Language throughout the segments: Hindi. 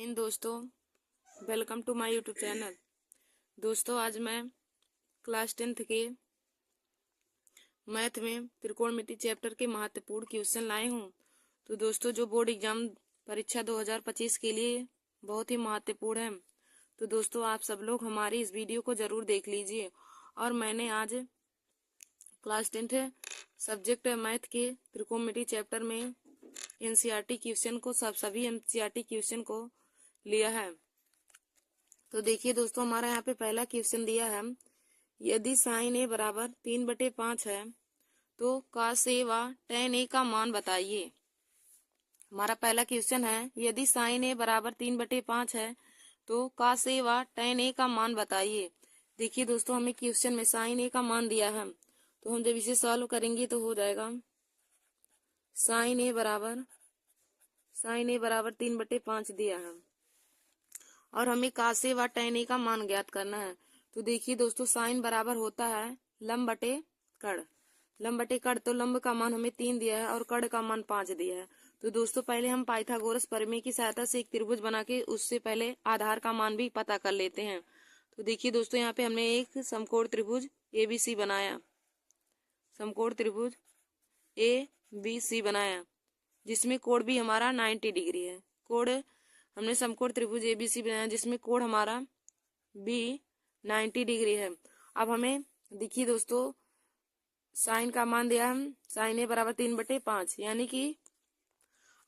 इन दोस्तों, welcome to my YouTube channel. दोस्तों, आज मैं क्लास 10th के मैथ में त्रिकोणमिति चैप्टर के महत्वपूर्ण क्वेश्चन लाए हूँ। तो दोस्तों, जो बोर्ड एग्जाम परीक्षा 2025 के लिए बहुत ही महत्वपूर्ण है, तो दोस्तों आप सब लोग हमारी इस वीडियो को जरूर देख लीजिए। और मैंने आज क्लास 10th सब्जेक्ट मैथ के त्रिकोणमिति चैप्टर में एनसीईआरटी क्वेश्चन को सभी एनसीईआरटी क्वेश्चन को लिया है। तो देखिए दोस्तों, हमारा यहाँ पे पहला क्वेश्चन दिया है, यदि साइन ए बराबर 3/5 है तो cos ए व tan ए का मान बताइए। हमारा पहला क्वेश्चन है, यदि साइन ए बराबर 3/5 है तो cos ए व tan ए का मान बताइए। देखिए दोस्तों, हमें क्वेश्चन में साइन ए का मान दिया है, तो हम जब इसे सॉल्व करेंगे तो हो जाएगा साइन ए बराबर 3/5 दिया है और हमें cos ए व tan ए का मान ज्ञात करना है। तो देखिए दोस्तों, साइन बराबर होता है लंब बटे कड़। लंब बटे कड़, तो लंब का मान हमें 3 दिया है और कड़ का मान 5 दिया है। तो दोस्तों, पहले हम पाइथागोरस प्रमेय की सहायता से एक त्रिभुज बना के उससे पहले आधार का मान भी पता कर लेते हैं। तो देखिए दोस्तों, यहाँ पे हमने एक समकोण त्रिभुज ABC बनाया, समकोण त्रिभुज ABC बनाया, जिसमें कोण भी हमारा 90 डिग्री है। कोण हमने समकोण त्रिभुज ABC बनाया जिसमें कोण हमारा भी 90 डिग्री है। अब हमें देखिए दोस्तों, साइन का मान दिया हम, साइन ए बराबर 3/5, यानी कि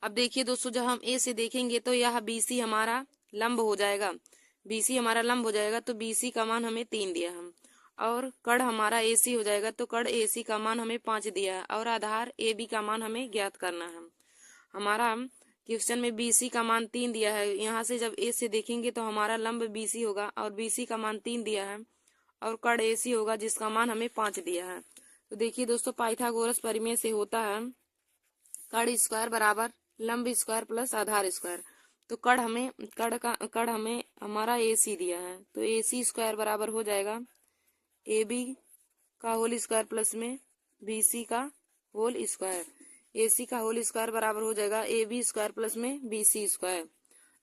अब देखिए दोस्तों, जब हम ए से देखेंगे तो यह BC हमारा लंब हो जाएगा। BC हमारा लंब हो जाएगा, तो BC का मान हमें 3 दिया हम, और कड़ हमारा AC हो जाएगा, तो कड़ AC का मान हमें 5 दिया है, और आधार AB का मान हमें ज्ञात करना है। हमारा क्वेश्चन में BC का मान 3 दिया है। यहाँ से जब ए से देखेंगे तो हमारा लंब BC होगा और BC का मान 3 दिया है, और कड़ AC होगा जिसका मान हमें 5 दिया है। तो देखिए दोस्तों, पाइथागोरस प्रमेय से होता है कड़ स्क्वायर बराबर लंब स्क्वायर प्लस आधार स्क्वायर। तो कड़ हमें हमारा AC दिया है, तो AC स्क्वायर बराबर हो जाएगा AB का होल स्क्वायर प्लस में BC का होल स्क्वायर। AC का होल स्क्वायर बराबर हो जाएगा AB स्क्वायर प्लस में BC स्क्वायर।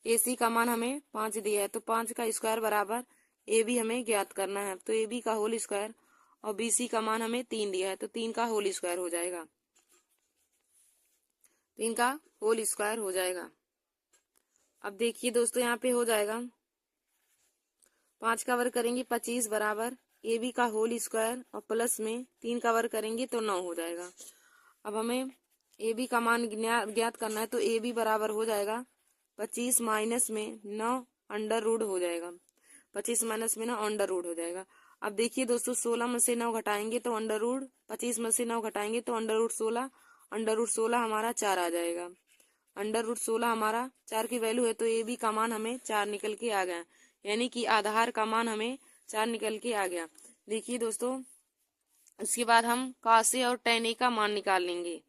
AC का मान हमें 5 दिया है, तो 5 का स्क्वायर बराबर AB हमें ज्ञात करना है, तो AB का होल स्क्वायर, और BC का मान हमें 3 दिया है, तो 3 का होल स्क्वायर हो जाएगा, 3 का होल स्क्वायर हो जाएगा। अब देखिए दोस्तों, यहाँ पे हो जाएगा 5 का वर्ग करेंगे 25 बराबर AB का होल स्क्वायर और प्लस में 3 का वर्ग करेंगे तो 9 हो जाएगा। अब हमें AB का मान ज्ञात करना है, तो AB बराबर हो जाएगा 25 माइनस में 9 अंडर रूट हो जाएगा, 25 माइनस में 9 अंडर रूट हो जाएगा। अब देखिए दोस्तों, 16 में से 9 घटाएंगे तो अंडर रूट, 25 में से 9 घटाएंगे तो अंडर रूट 16, अंडर रूट 16 हमारा 4 आ जाएगा। अंडर रूट 16 हमारा 4 की वैल्यू है, तो AB का मान हमें 4 निकल के आ गया, यानी कि आधार का मान हमें 4 निकल के आ गया। देखिए दोस्तों, उसके बाद हम cos ए और tan ए का मान निकाल लेंगे,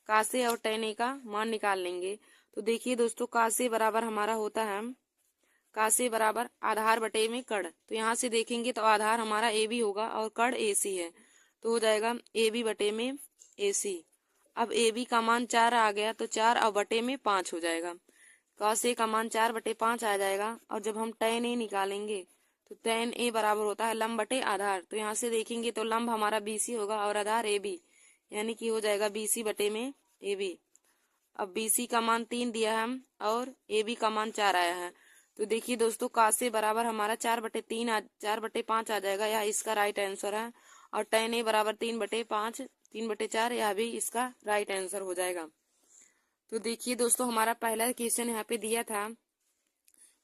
cos ए और tan ए का मान निकाल लेंगे। तो देखिए दोस्तों, cos ए बराबर हमारा होता है, cos ए बराबर आधार बटे में कड़। तो यहाँ से देखेंगे तो आधार हमारा AB होगा और कड़ AC है, तो हो जाएगा AB बटे में AC। अब AB का मान 4 आ गया, तो 4 और बटे में 5 हो जाएगा, cos ए का मान 4/5 आ जाएगा। और जब हम tan ए निकालेंगे तो tan ए बराबर होता है लंब बटे आधार। तो यहाँ से देखेंगे तो लंब हमारा BC होगा और आधार AB, यानी कि हो जाएगा BC बटे में AB। अब BC का मान 3 दिया है और AB का मान 4 आया है, तो देखिए दोस्तों, cos ए बराबर हमारा 4/5 आ जाएगा, यह इसका राइट आंसर है। और tan ए बराबर 3/5, 3/4, यह भी इसका राइट आंसर हो जाएगा। तो देखिए दोस्तों, हमारा पहला क्वेश्चन यहाँ पे दिया था,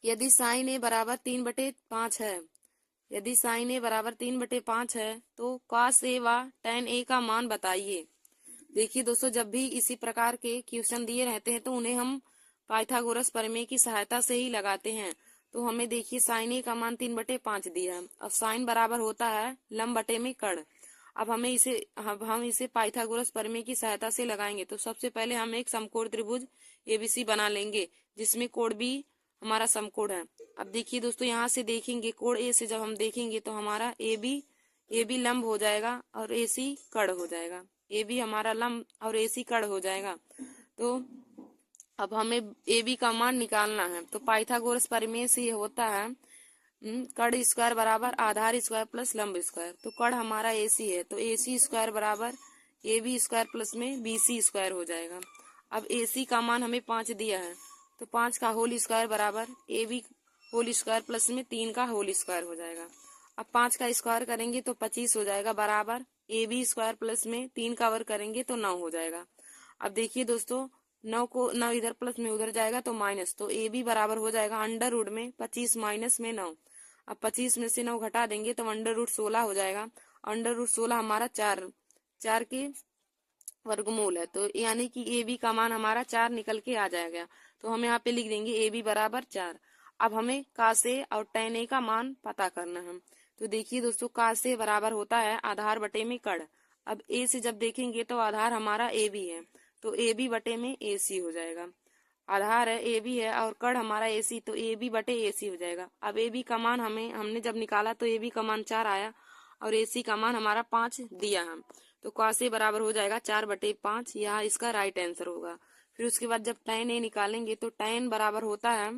यदि साइन ए बराबर 3/5 है, यदि साइन ए बराबर 3/5 है तो cos ए व tan ए का मान बताइए। देखिए दोस्तों, जब भी इसी प्रकार के क्वेश्चन दिए रहते हैं तो उन्हें हम पाइथागोरस प्रमेय की सहायता से ही लगाते हैं। तो हमें देखिए साइन ए का मान 3/5 दिया है, अब साइन बराबर होता है लंब बटे में कड़। अब हम इसे पाइथागोरस प्रमेय की सहायता से लगाएंगे। तो सबसे पहले हम एक समकोण त्रिभुज ABC बना लेंगे जिसमें कोण भी हमारा समकोण है। अब देखिए दोस्तों, यहाँ से देखेंगे कोण ए से जब हम देखेंगे तो हमारा AB लंब हो जाएगा और AC कड़ हो जाएगा, AB हमारा लंब और AC कड़ हो जाएगा। तो अब हमें ए बी का मान निकालना है। तो पाइथागोरस प्रमेय से ये होता है कड़ स्क्वायर बराबर आधार स्क्वायर प्लस लंब स्क्वायर। तो कड़ हमारा ए सी है, तो ए सी स्क्वायर बराबर ए बी स्क्वायर प्लस में बी सी स्क्वायर हो जाएगा। अब ए सी का मान हमें 5 दिया है, तो 5 का होल स्क्वायर बराबर A B whole square plus में 3 का होल स्क्वायर हो जाएगा। अब 5 का स्क्वायर करेंगे तो 25 हो जाएगा, बराबर ए बी स्क्वायर प्लस में 3 का वर्ग करेंगे तो 9 हो जाएगा। अब देखिए दोस्तों, 9 इधर प्लस में उधर जाएगा तो माइनस, तो ए बी बराबर हो जाएगा अंडर रूट में 25 माइनस में 9। अब 25 में से 9 घटा देंगे तो अंडर रूट 16 हो जाएगा। अंडर रूट 16 हमारा 4 के वर्गमूल है, तो यानी कि ए बी का मान हमारा 4 निकल के आ जाएगा। तो हम यहाँ पे लिख देंगे ए बी बराबर 4। अब हमें cos A और tan A का मान पता करना है। तो देखिए दोस्तों, cos A बराबर होता है आधार बटे में कड़। अब ए से जब देखेंगे तो आधार हमारा ए बी है, तो ए बी बटे में ए सी हो जाएगा। आधार है ए बी है और कड़ हमारा ए सी, तो ए बी बटे ए सी हो जाएगा। अब ए बी का मान हमने जब निकाला तो ए बी का मान 4 आया और ए सी का मान हमारा 5 दिया है। तो cos A बराबर हो जाएगा 4/5, यह इसका राइट आंसर होगा। फिर उसके बाद जब tan A निकालेंगे तो tan बराबर होता है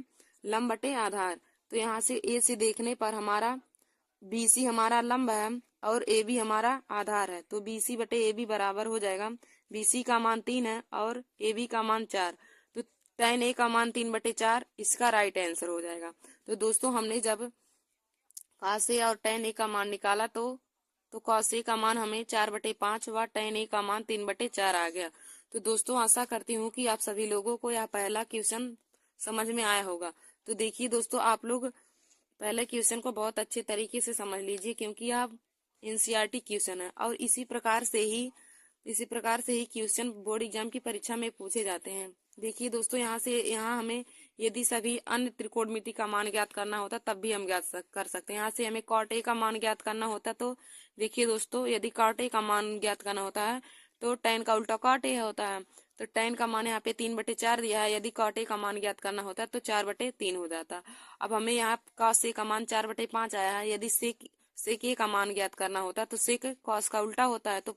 लंब बटे आधार। तो यहाँ से ए से देखने पर हमारा बी सी हमारा लंब है और ए बी हमारा आधार है, तो बी सी बटे ए बी बराबर हो जाएगा, बी सी का मान 3 है और ए बी का मान 4, तो tan A का मान 3/4 इसका राइट आंसर हो जाएगा। तो दोस्तों, हमने जब cos A और tan A का मान निकाला तो cos A का मान हमें 4/5 व tan A का मान 3/4 आ गया। तो दोस्तों, आशा करती हूँ कि आप सभी लोगों को यह पहला क्वेश्चन समझ में आया होगा। तो देखिए दोस्तों, आप लोग पहले क्वेश्चन को बहुत अच्छे तरीके से समझ लीजिए, क्योंकि यह एनसीईआरटी क्वेश्चन है और इसी प्रकार से ही क्वेश्चन बोर्ड एग्जाम की परीक्षा में पूछे जाते हैं। देखिए दोस्तों, यहाँ हमें यदि सभी अन्य त्रिकोणमिति का मान ज्ञात करना होता तब भी हम ज्ञात कर सकते हैं। यहाँ से हमें cot A का मान ज्ञात करना होता, तो देखिए दोस्तों, यदि cot A का मान ज्ञात करना होता है तो tan का उल्टा cot A होता है। तो tan का मान यहाँ पे 3/4 दिया है, यदि cot A का मान ज्ञात करना होता तो 4/3 हो जाता। अब हमें यहाँ cos A का मान 4/5 आया है, यदि sec A का मान ज्ञात करना होता तो sec cos का उल्टा होता है, तो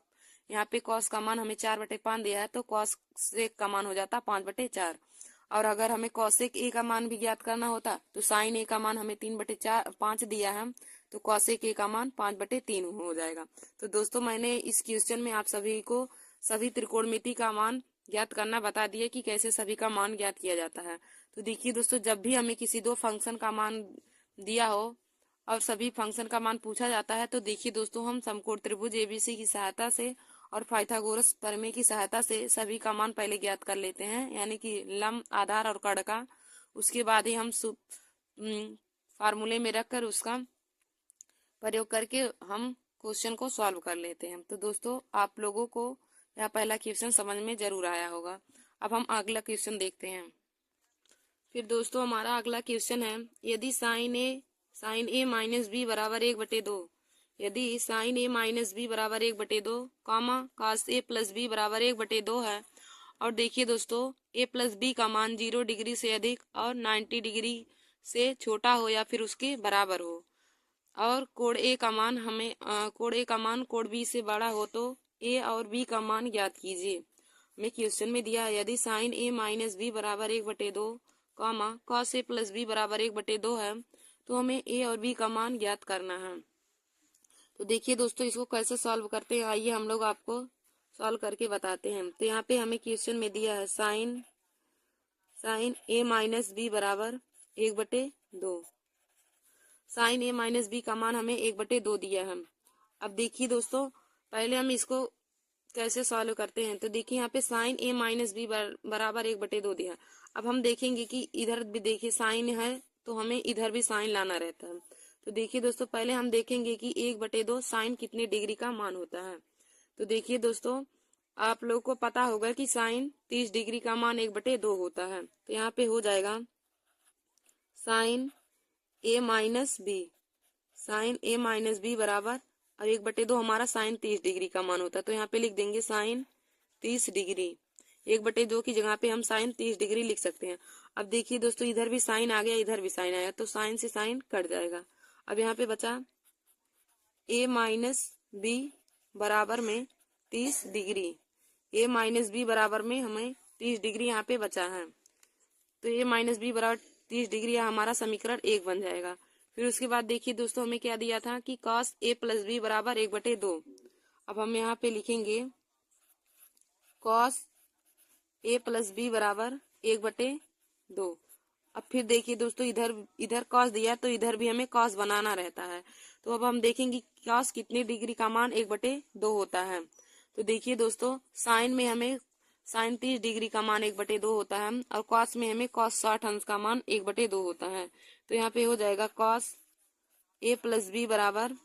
यहाँ पे cos का मान हमें 4/5 दिया है, तो cos sec का मान हो जाता 5/4। और अगर हमें cosec A का मान भी ज्ञात करना होता तो sin A का मान हमें 3/5 दिया है, तो cosec A का मान 5/3 हो जाएगा। तो दोस्तों, मैंने इस क्वेश्चन में आप सभी को सभी त्रिकोणमिति का मान ज्ञात करना बता दिया कि कैसे सभी का मान ज्ञात किया जाता है। तो देखिए दोस्तों, जब भी हमें किसी दो फंक्शन का मान दिया हो और सभी फंक्शन का मान पूछा जाता है, तो देखिए दोस्तों, हम समकोण त्रिभुज एबीसी की सहायता से और पाइथागोरस प्रमेय की सहायता से सभी का मान पहले ज्ञात कर लेते हैं, यानी कि लंब, आधार और कड़ का। उसके बाद ही हम फार्मूले में रखकर उसका प्रयोग करके हम क्वेश्चन को सॉल्व कर लेते हैं। तो दोस्तों, आप लोगों को यह पहला क्वेश्चन समझ में जरूर आया होगा। अब हम अगला क्वेश्चन देखते हैं। फिर दोस्तों, हमारा अगला क्वेश्चन है, यदि साइन ए माइनस बी बराबर 1/2, यदि साइन ए माइनस बी बराबर 1/2, कामा cos ए प्लस बी बराबर 1/2 है, और देखिए दोस्तों, ए प्लस बी का मान 0 डिग्री से अधिक और 90 डिग्री से छोटा हो या फिर उसके बराबर हो, और कोण ए का मान कोण बी से बड़ा हो, तो ए और बी का मान ज्ञात कीजिए। हमें क्वेश्चन में दिया है, यदि साइन ए माइनस बी बराबर 1/2, कामा cos ए प्लस बी बराबर 1/2 है, तो हमें ए और बी का मान ज्ञात करना है। तो देखिए दोस्तों, इसको कैसे सॉल्व करते हैं, आइए हम लोग आपको सॉल्व करके बताते हैं। तो यहाँ पे हमें क्वेश्चन में दिया है साइन ए माइनस बी बराबर 1/2। साइन ए माइनस बी का मान हमें 1/2 दिया है। अब देखिए दोस्तों, पहले हम इसको कैसे सॉल्व करते हैं। तो देखिए, यहाँ पे साइन ए माइनस बी बराबर 1/2 दिया है। अब हम देखेंगे कि इधर भी देखिए साइन है, तो हमें इधर भी साइन लाना रहता है। तो देखिए दोस्तों, पहले हम देखेंगे कि 1/2 साइन कितने डिग्री का मान होता है। तो देखिए दोस्तों, आप लोग को पता होगा कि साइन 30 डिग्री का मान 1/2 होता है। तो यहाँ पे हो जाएगा साइन ए माइनस बी बराबर, और 1/2 हमारा साइन 30 डिग्री का मान होता है, तो यहाँ पे लिख देंगे साइन 30 डिग्री। 1/2 की जगह पे हम साइन 30 डिग्री लिख सकते हैं। अब देखिए दोस्तों, इधर भी साइन आ गया, इधर भी साइन आया, तो साइन से साइन कट जाएगा। अब यहाँ पे बचा ए माइनस बी बराबर में 30 डिग्री, ए माइनस बी बराबर में हमें 30 डिग्री यहाँ पे बचा है। तो ए माइनस बी बराबर 30 डिग्री हमारा समीकरण 1 बन जाएगा। फिर उसके बाद देखिए दोस्तों हमें क्या दिया था कि cos a प्लस बी बराबर 1/2। अब हम यहाँ पे लिखेंगे cos a प्लस बी बराबर 1/2। अब फिर देखिए दोस्तों इधर इधर cos दिया तो इधर भी हमें cos बनाना रहता है। तो अब हम देखेंगे cos कितने डिग्री का मान 1/2 होता है। तो देखिए दोस्तों साइन में हमें साइन 30 डिग्री का मान 1/2 होता है और cos में हमें cos 60 अंश का मान 1/2 होता है। तो यहाँ पे हो जाएगा cos a प्लस बी बराबर,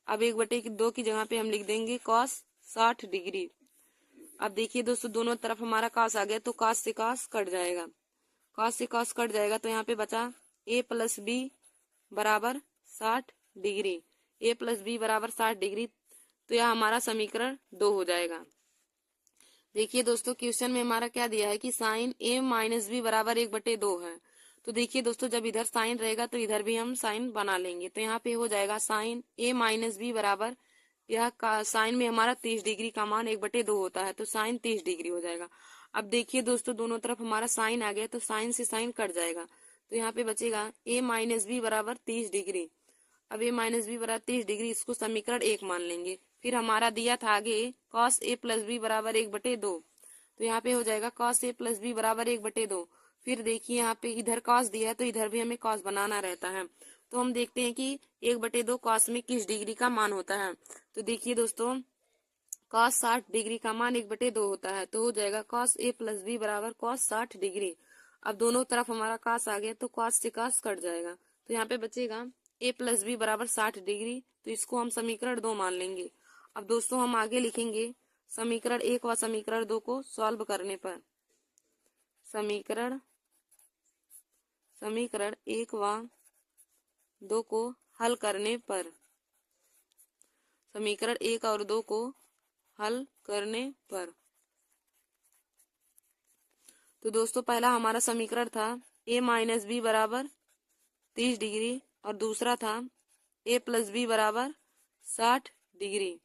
अब 1/2 की जगह पे हम लिख देंगे cos 60 डिग्री। अब देखिए दोस्तों दोनों तरफ हमारा cos आ गया तो cos से cos कट जाएगा, cos से cos कट जाएगा तो यहाँ पे बचा a प्लस बी बराबर 60 डिग्री। a प्लस बी बराबर 60 डिग्री, तो यह हमारा समीकरण 2 हो जाएगा। देखिए दोस्तों क्वेश्चन में हमारा क्या दिया है कि साइन a माइनस बी बराबर 1/2 है। तो देखिए दोस्तों जब इधर साइन रहेगा तो इधर भी हम साइन बना लेंगे। तो यहाँ पे हो जाएगा साइन a माइनस बी बराबर, यह साइन में हमारा 30 डिग्री का मान 1/2 होता है तो साइन 30 डिग्री हो जाएगा। अब देखिए दोस्तों दोनों तरफ हमारा साइन आ गया तो साइन से साइन कट जाएगा। तो यहाँ पे बचेगा a माइनस बी बराबर 30 डिग्री। अब a माइनस बी बराबर 30 डिग्री, इसको समीकरण 1 मान लेंगे। फिर हमारा दिया था आगे cos a प्लस बी बराबर 1/2। तो यहाँ पे हो जाएगा cos a प्लस बी बराबर 1/2। फिर देखिए यहाँ पे इधर cos दिया है तो इधर भी हमें cos बनाना रहता है। तो हम देखते हैं कि 1/2 cos में किस डिग्री का मान होता है। तो देखिए दोस्तों cos 60 डिग्री का मान 1/2 होता है तो हो जाएगा cos a प्लस बी बराबर cos 60 डिग्री। अब दोनों तरफ हमारा cos आ गया तो cos से cos कट जाएगा। तो यहाँ पे बचेगा a प्लस बी बराबर 60 डिग्री, तो इसको हम समीकरण 2 मान लेंगे। अब दोस्तों हम आगे लिखेंगे समीकरण 1 व समीकरण 2 को सॉल्व करने पर, समीकरण 1 व 2 को हल करने पर, समीकरण 1 और 2 को हल करने पर। तो दोस्तों पहला हमारा समीकरण था a माइनस बी बराबर 30 डिग्री और दूसरा था a प्लस बी बराबर 60 डिग्री।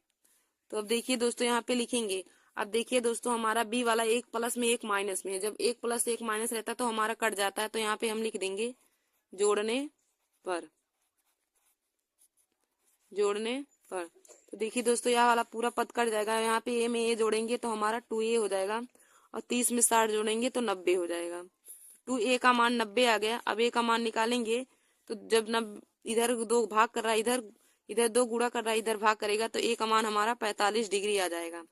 तो अब देखिए दोस्तों यहाँ पे लिखेंगे, अब देखिए दोस्तों हमारा b वाला एक प्लस में एक माइनस में है। जब एक प्लस एक माइनस रहता है तो हमारा कट जाता है। तो यहाँ पे हम लिख देंगे जोड़ने पर, जोड़ने पर। तो देखिए दोस्तों यह वाला पूरा पद कट जाएगा। यहाँ पे a में a जोड़ेंगे तो हमारा 2a हो जाएगा और 30 में 60 जोड़ेंगे तो 90 हो जाएगा। 2a का मान 90 आ गया। अब a का मान निकालेंगे तो जब इधर 2 भाग कर रहा है, इधर 2 गुणा कर रहा है, इधर भाग करेगा तो a का मान हमारा 45 डिग्री आ जाएगा।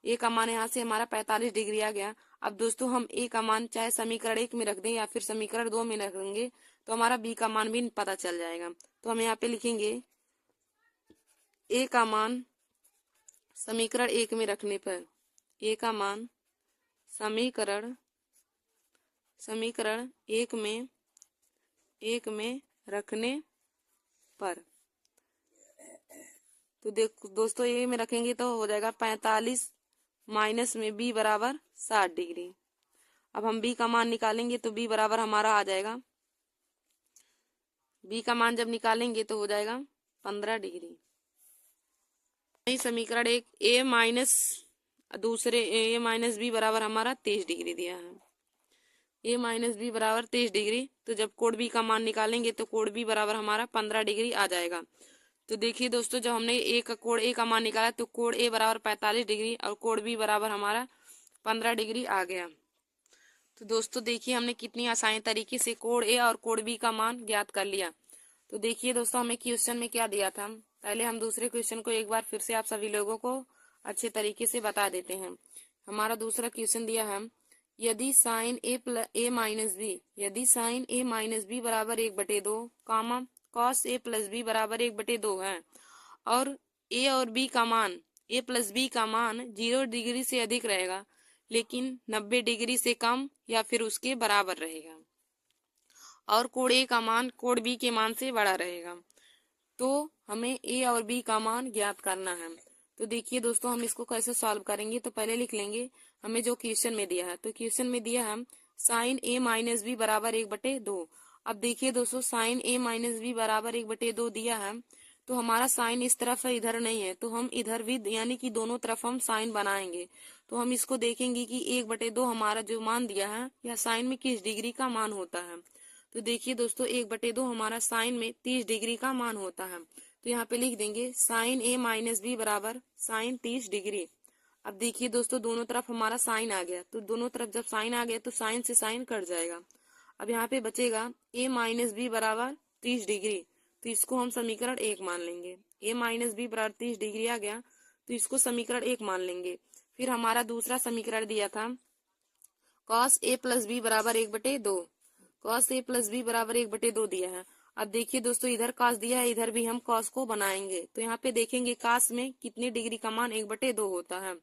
a का मान यहाँ से हमारा 45 डिग्री आ गया। अब दोस्तों हम a का मान चाहे समीकरण 1 में रख दें या फिर समीकरण 2 में रख देंगे तो हमारा b का मान भी पता चल जाएगा। तो हम यहाँ पे लिखेंगे a का मान समीकरण 1 में रखने पर, a का मान समीकरण 1 में रखने पर। तो दोस्तों a में रखेंगे तो हो जाएगा 45 माइनस में b बराबर 60 डिग्री। अब हम b का मान निकालेंगे तो b बराबर हमारा आ जाएगा, b का मान जब निकालेंगे तो हो जाएगा 15 डिग्री। समीकरण 1 a माइनस दूसरे a माइनस बी बराबर हमारा 30 डिग्री दिया है। a माइनस बी बराबर 30 डिग्री, तो जब कोड b का मान निकालेंगे तो कोड b बराबर हमारा 15 डिग्री आ जाएगा। तो देखिए दोस्तों जब हमने कोड a का मान निकाला तो कोड a बराबर 45 डिग्री और कोड b बराबर हमारा 15 डिग्री आ गया। तो दोस्तों देखिए हमने कितनी आसान तरीके से कोड a और कोड b का मान ज्ञात कर लिया। तो देखिए दोस्तों हमें क्वेश्चन में क्या दिया था, पहले हम दूसरे क्वेश्चन को एक बार फिर से आप सभी लोगों को अच्छे तरीके से बता देते हैं। हमारा दूसरा क्वेश्चन दिया है यदि साइन a माइनस बी, यदि साइन a माइनस बी बराबर 1/2 कामा कॉस a प्लस बी बराबर 1/2 है और a और b का मान, a प्लस बी का मान 0 डिग्री से अधिक रहेगा लेकिन 90 डिग्री से कम या फिर उसके बराबर रहेगा और कोड a का मान कोड b के मान से बड़ा रहेगा, तो हमें a और b का मान ज्ञात करना है। तो देखिए दोस्तों हम इसको कैसे सॉल्व करेंगे। तो पहले लिख लेंगे हमें जो क्वेश्चन में दिया है। तो क्वेश्चन में दिया है साइन a माइनस बी बराबर 1/2। अब देखिए दोस्तों साइन a माइनस बी बराबर 1/2 दिया है तो हमारा साइन इस तरफ है, इधर नहीं है, तो हम इधर भी यानी कि दोनों तरफ हम साइन बनाएंगे। तो हम इसको देखेंगे कि 1/2 हमारा जो मान दिया है यह साइन में किस डिग्री का मान होता है। तो देखिए दोस्तों 1/2 हमारा साइन में 30 डिग्री का मान होता है। तो यहाँ पे लिख देंगे साइन A माइनस बी बराबर साइन 30 डिग्री। अब देखिए दोस्तों दोनों तरफ हमारा साइन आ गया, तो दोनों तरफ जब साइन आ गया तो साइन से साइन कट जाएगा। अब यहाँ पे बचेगा A माइनस बी बराबर 30 डिग्री, तो इसको हम समीकरण 1 मान लेंगे। A माइनस बी बराबर 30 डिग्री आ गया, तो इसको समीकरण 1 मान लेंगे। फिर हमारा दूसरा समीकरण दिया था cos A प्लस बी बराबर 1/2, cos A प्लस बी बराबर 1/2 दिया है। अब देखिए दोस्तों इधर cos दिया है, इधर भी हम cos को बनाएंगे। तो यहाँ पे देखेंगे cos में कितने डिग्री का मान 1/2 होता है।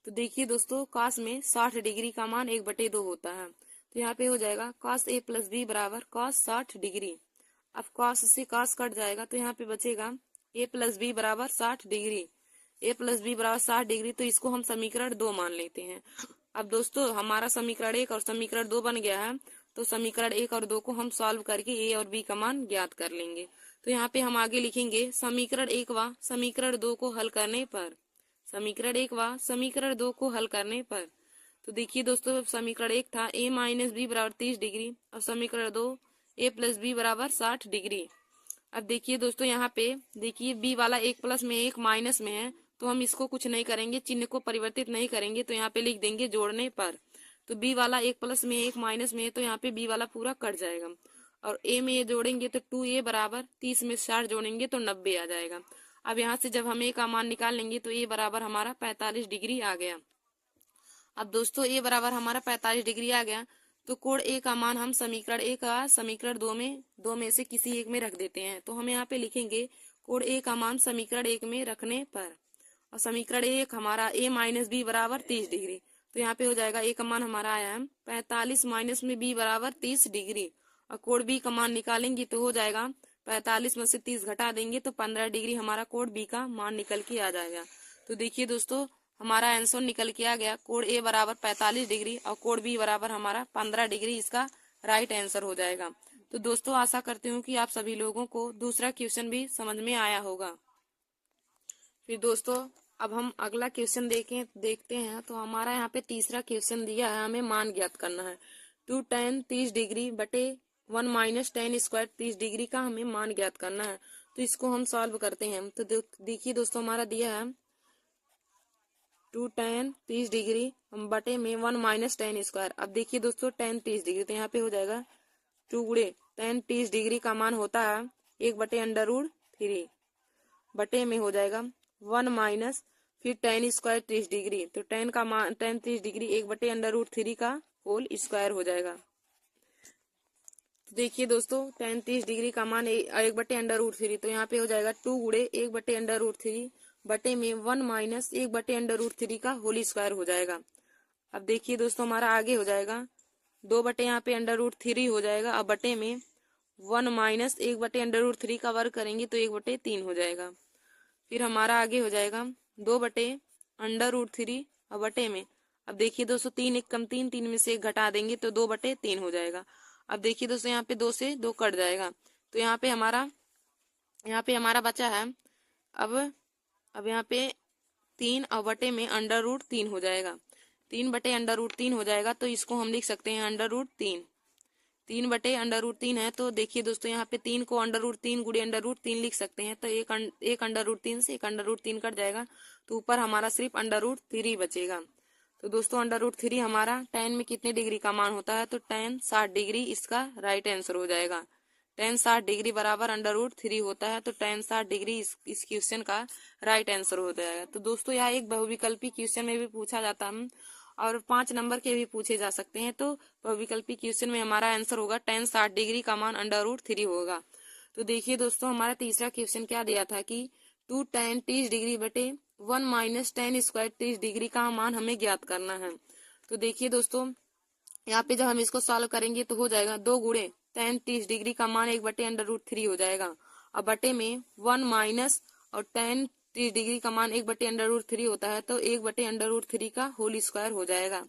तो देखिए दोस्तों cos में 60 डिग्री का मान 1/2 होता है। तो यहाँ पे हो जाएगा cos A प्लस बी बराबर cos 60 डिग्री। अब cos से cos कट जाएगा, तो यहाँ पे बचेगा A प्लस बी बराबर 60 डिग्री। A प्लस बी बराबर 60 डिग्री, तो इसको हम समीकरण 2 मान लेते हैं। अब दोस्तों हमारा समीकरण 1 और समीकरण 2 बन गया है, तो समीकरण 1 और 2 को हम सॉल्व करके A और B का मान ज्ञात कर लेंगे। तो यहाँ पे हम आगे लिखेंगे समीकरण 1 व समीकरण 2 को हल करने पर, समीकरण 1 व समीकरण 2 को हल करने पर। तो देखिए दोस्तों समीकरण 1 था A माइनस बी बराबर 30 डिग्री और समीकरण 2 A प्लस बी बराबर 60 डिग्री। अब देखिए दोस्तों यहाँ पे देखिए B वाला 1 प्लस में 1 माइनस में है, तो हम इसको कुछ नहीं करेंगे, चिन्ह को परिवर्तित नहीं करेंगे। तो यहाँ पे लिख देंगे जोड़ने पर। तो B वाला 1 प्लस में 1 माइनस में है, तो यहाँ पे B वाला पूरा कट जाएगा। और A में ये जोड़ेंगे तो 2A बराबर 30 में 60 जोड़ेंगे तो 90 आ जाएगा। अब यहाँ से जब हम A का मान निकाल लेंगे तो A बराबर हमारा 45 डिग्री आ गया। अब दोस्तों A बराबर हमारा 45 डिग्री आ गया, तो कोण A का मान हम समीकरण 1 का समीकरण 2 में से किसी एक में रख देते हैं। तो हम यहाँ पे लिखेंगे कोण A का मान समीकरण 1 में रखने पर, और समीकरण 1 हमारा A माइनस बी बराबर 30 डिग्री। तो यहाँ पे हो जाएगा A का मान हमारा आया है 45 माइनस में B बराबर 30 डिग्री, और कोण B का मान निकालेंगे तो हो जाएगा 45 में से 30 घटा देंगे तो 15 डिग्री हमारा कोण B का मान निकल के आ जाएगा। तो देखिए दोस्तों हमारा आंसर निकल के आ गया, कोण A बराबर 45 डिग्री और कोण B बराबर हमारा 15 डिग्री इसका राइट आंसर हो जाएगा। तो दोस्तों आशा करती हूँ कि आप सभी लोगों को दूसरा क्वेश्चन भी समझ में आया होगा। फिर दोस्तों अब हम अगला क्वेश्चन देखते हैं। तो हमारा यहाँ पे तीसरा क्वेश्चन दिया है, हमें मान ज्ञात करना है। 2 tan 30 डिग्री बटे 1 माइनस tan स्क्वायर 30 डिग्री का हमें मान ज्ञात करना है। तो इसको हम सॉल्व करते हैं। तो देखिए दोस्तों हमारा दिया है 2 tan 30 डिग्री बटे में 1 माइनस tan स्क्वायर। अब देखिए दोस्तों tan 30 डिग्री, तो यहाँ पे हो जाएगा 2 गुणे tan 30 डिग्री का मान होता है 1/√3 बटे में हो जाएगा 1 माइनस फिर tan स्क्वायर 30 डिग्री। तो tan का मान tan 30 डिग्री 1/√3 का होल स्क्वायर हो जाएगा। तो देखिए दोस्तों tan 30 डिग्री का मान 1/√3, तो यहाँ पे हो जाएगा 2 गुणे 1/√3 बटे में 1 माइनस 1/√3 का होल स्क्वायर हो जाएगा। अब देखिए दोस्तों हमारा आगे हो जाएगा 2 बटे यहाँ पे √3 हो जाएगा। अब बटे में 1 माइनस 1/√3 का वर्ग करेंगे तो 1/3 हो जाएगा। फिर हमारा आगे हो जाएगा 2 बटे √3 और बटे में, अब देखिए दोस्तों 3 1 कम 3, 3 में से 1 घटा देंगे तो 2/3 हो जाएगा। अब देखिए दोस्तों यहाँ पे 2 से 2 कट जाएगा, तो यहाँ पे हमारा बचा है अब यहाँ पे 3 और बटे में √3 हो जाएगा। 3 बटे √3 हो जाएगा, तो इसको हम लिख सकते हैं √3। 3 बटे √3 है, तो देखिए दोस्तों यहाँ पे 3 को √3 गुणे √3 लिख सकते हैं। तो एक √3 से एक √3 कट जाएगा, तो ऊपर हमारा सिर्फ √3 बचेगा। तो दोस्तों √3 हमारा tan में कितने डिग्री का मान होता है, तो tan 60 डिग्री इसका राइट आंसर हो जाएगा। tan 60 डिग्री बराबर √3 होता है, तो tan 60 डिग्री इस क्वेश्चन का राइट आंसर हो जाएगा। तो दोस्तों यह एक बहुविकल्पी क्वेश्चन में भी पूछा जाता है और 5 नंबर के भी पूछे जा सकते हैं। तो बहुविकल्पी क्वेश्चन में हमारा आंसर होगा tan 60 डिग्री का मान √3 होगा। तो देखिए दोस्तों हमारा तीसरा क्वेश्चन क्या दिया था कि 2 tan 30 डिग्री बटे 1 माइनस tan स्क्वायर 30 डिग्री का मान हमें ज्ञात करना है। तो देखिए दोस्तों यहाँ पे जब हम इसको सॉल्व करेंगे तो हो जाएगा 2 गुणे tan 30 डिग्री का मान 1/√3 हो जाएगा, और बटे में 1 माइनस और tan 30 डिग्री का मान 1/√3 होता है, तो 1/√3 का होल स्क्वायर हो जाएगा।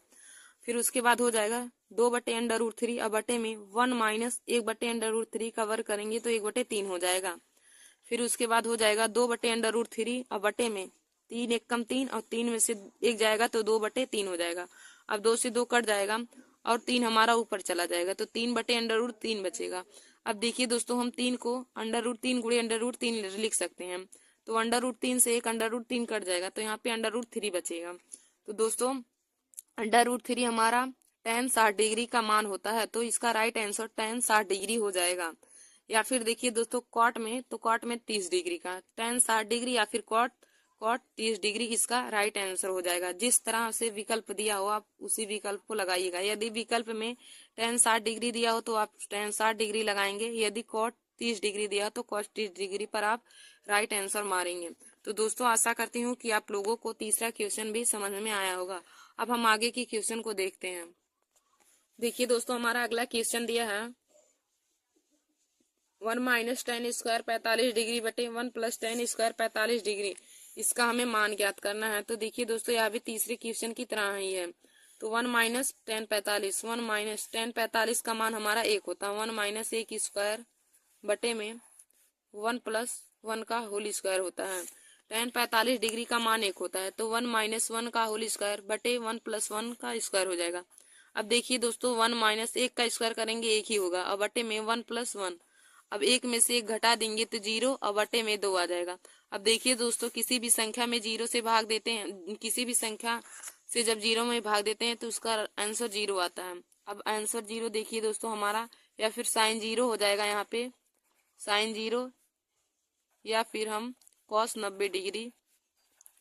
फिर उसके बाद हो जाएगा 2/√3 और बटे में 1 माइनस 1/√3 का वर्ग करेंगे तो 1/3 हो जाएगा। फिर उसके बाद हो जाएगा 2/√3 और बटे में 3 एक कम 3, और 3 में से 1 जाएगा तो 2/3 हो जाएगा। अब 2 से 2 कट जाएगा और 3 हमारा ऊपर चला जाएगा, तो 3/√3 बचेगा। अब देखिए दोस्तों, हम 3 को √3 गुणे √3 लिख सकते हैं। तो √3 से एक √3 कट जाएगा, तो यहाँ पे √3 बचेगा। तो दोस्तों √3 हमारा tan 60 डिग्री का मान होता है, तो इसका राइट आंसर tan 60 डिग्री हो जाएगा। या फिर देखिए दोस्तों कॉट में, तो कॉट में 30 डिग्री का tan 60 डिग्री, या फिर कॉट कॉट 30 डिग्री इसका राइट आंसर हो जाएगा। जिस तरह से विकल्प दिया हो आप उसी विकल्प को लगाइएगा। यदि विकल्प में tan 60 डिग्री दिया हो तो आप tan 60 डिग्री लगाएंगे, यदि कॉट 30 डिग्री दिया तो cos 30 डिग्री पर आप राइट आंसर मारेंगे। तो दोस्तों आशा करती हूँ कि आप लोगों को तीसरा क्वेश्चन भी समझ में आया होगा। अब हम आगे की क्वेश्चन को देखते हैं। देखिए दोस्तों, हमारा अगला क्वेश्चन दिया है 1 - tan स्क्वायर 45 डिग्री बटे 1 + tan स्क्वायर 45 डिग्री, इसका हमें मान ज्ञात करना है। तो देखिए दोस्तों, यहाँ भी तीसरे क्वेश्चन की तरह ही है। तो 1 - tan 45, 1 - tan 45 का मान हमारा 1 होता है। 1 - 1 स्क्वायर बटे में 1 + 1 का होल स्क्वायर होता है। tan 45 डिग्री का मान 1 होता है, तो 1 - 1 का होल स्क्वायर बटे 1 + 1 का स्क्वायर हो जाएगा। अब देखिए दोस्तों, 1 - 1 का स्क्वायर करेंगे 1 ही होगा, और बटे में 1 + 1। अब 1 में से 1 घटा देंगे तो 0, और बटे में 2 आ जाएगा। अब देखिए दोस्तों, किसी भी संख्या में 0 से भाग देते हैं, किसी भी संख्या से जब 0 में भाग देते हैं तो उसका आंसर 0 आता है। अब आंसर 0 देखिए दोस्तों हमारा, या फिर साइन 0 हो जाएगा यहाँ पे, साइन 0, या फिर हम cos 90 डिग्री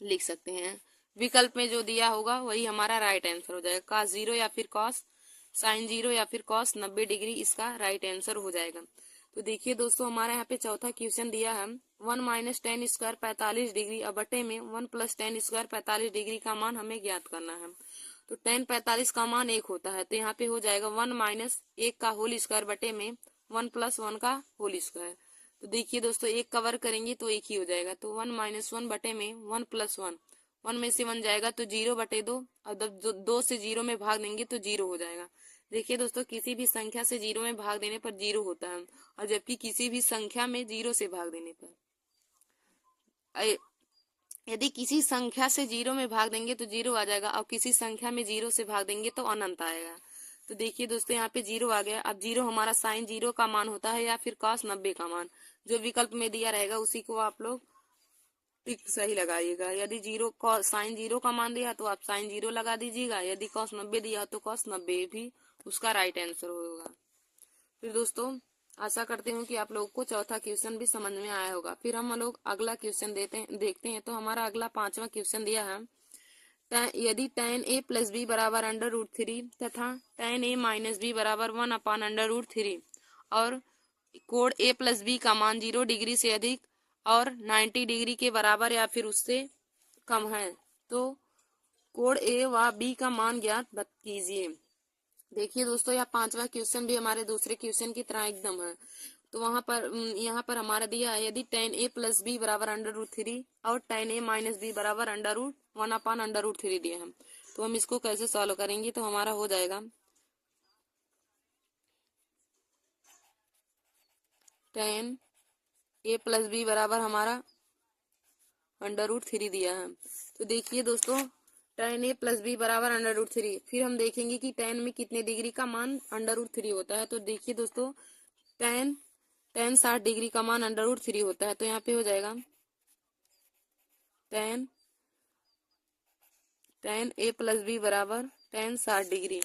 लिख सकते हैं। विकल्प में जो दिया होगा वही हमारा राइट आंसर हो जाएगा। cos 0 या फिर cos साइन 0 या फिर cos 90 डिग्री इसका राइट आंसर हो जाएगा। तो देखिए दोस्तों, हमारे यहाँ पे चौथा क्वेश्चन दिया है 1 - tan स्क्वायर 45 डिग्री, और बटे में 1 + tan स्क्वायर 45 डिग्री का मान हमें ज्ञात करना है। तो tan 45 का मान 1 होता है, तो यहाँ पे हो जाएगा 1 - 1 का होल स्क्वायर बटे में 1 + 1 का होल स्क्वायर। तो देखिए दोस्तों, 1 कवर करेंगे तो 1 ही हो जाएगा, तो 1 - 1 बटे में 1 + 1, 1 में से 1 जाएगा तो 0/2, और जब 2 से 0 में भाग देंगे तो 0 हो जाएगा। देखिए दोस्तों, किसी भी संख्या से 0 में भाग देने पर 0 होता है, और जबकि किसी भी संख्या में 0 से भाग देने पर, यदि किसी संख्या से 0 में भाग देंगे तो 0 आ जाएगा, और किसी संख्या में 0 से भाग देंगे तो अनंत आएगा। तो देखिए दोस्तों, यहाँ पे 0 आ गया। अब 0 हमारा साइन 0 का मान होता है, या फिर cos 90 का मान, जो विकल्प में दिया रहेगा उसी को आप लोग टिक सही लगाइएगा। यदि 0 साइन 0 का मान दिया तो आप साइन 0 लगा दीजिएगा, यदि cos 90 दिया तो cos 90 भी उसका राइट आंसर होगा। फिर दोस्तों आशा करती हूँ कि आप लोगों को चौथा क्वेश्चन भी समझ में आया होगा। फिर हम लोग अगला क्वेश्चन देखते हैं। तो हमारा अगला 5वां क्वेश्चन दिया है यदि tan a + b बराबर √3 तथा tan a - b बराबर 1/√3, और कोण a + b का मान 0 डिग्री से अधिक और 90 डिग्री के बराबर या फिर उससे कम है, तो कोण a व b का मान ज्ञात कीजिए। देखिए दोस्तों, यह 5वां क्वेश्चन भी हमारे दूसरे क्वेश्चन की तरह एकदम है। तो वहां पर यहाँ पर हमारा दिया है यदि tan a + b बराबर √3 और tan a - b बराबर √1/√3 दिया है, तो हम इसको कैसे सॉल्व करेंगे। तो हमारा हो जाएगा tan a + b बराबर हमारा √3 दिया है। तो देखिए दोस्तों, tan a + b बराबर √3, फिर हम देखेंगे कि tan में कितने डिग्री का मान √3 होता है। तो देखिए दोस्तों, tan 60 डिग्री का मान √3 होता है, तो यहाँ पे हो जाएगा tan a + b बराबर tan 60 degree,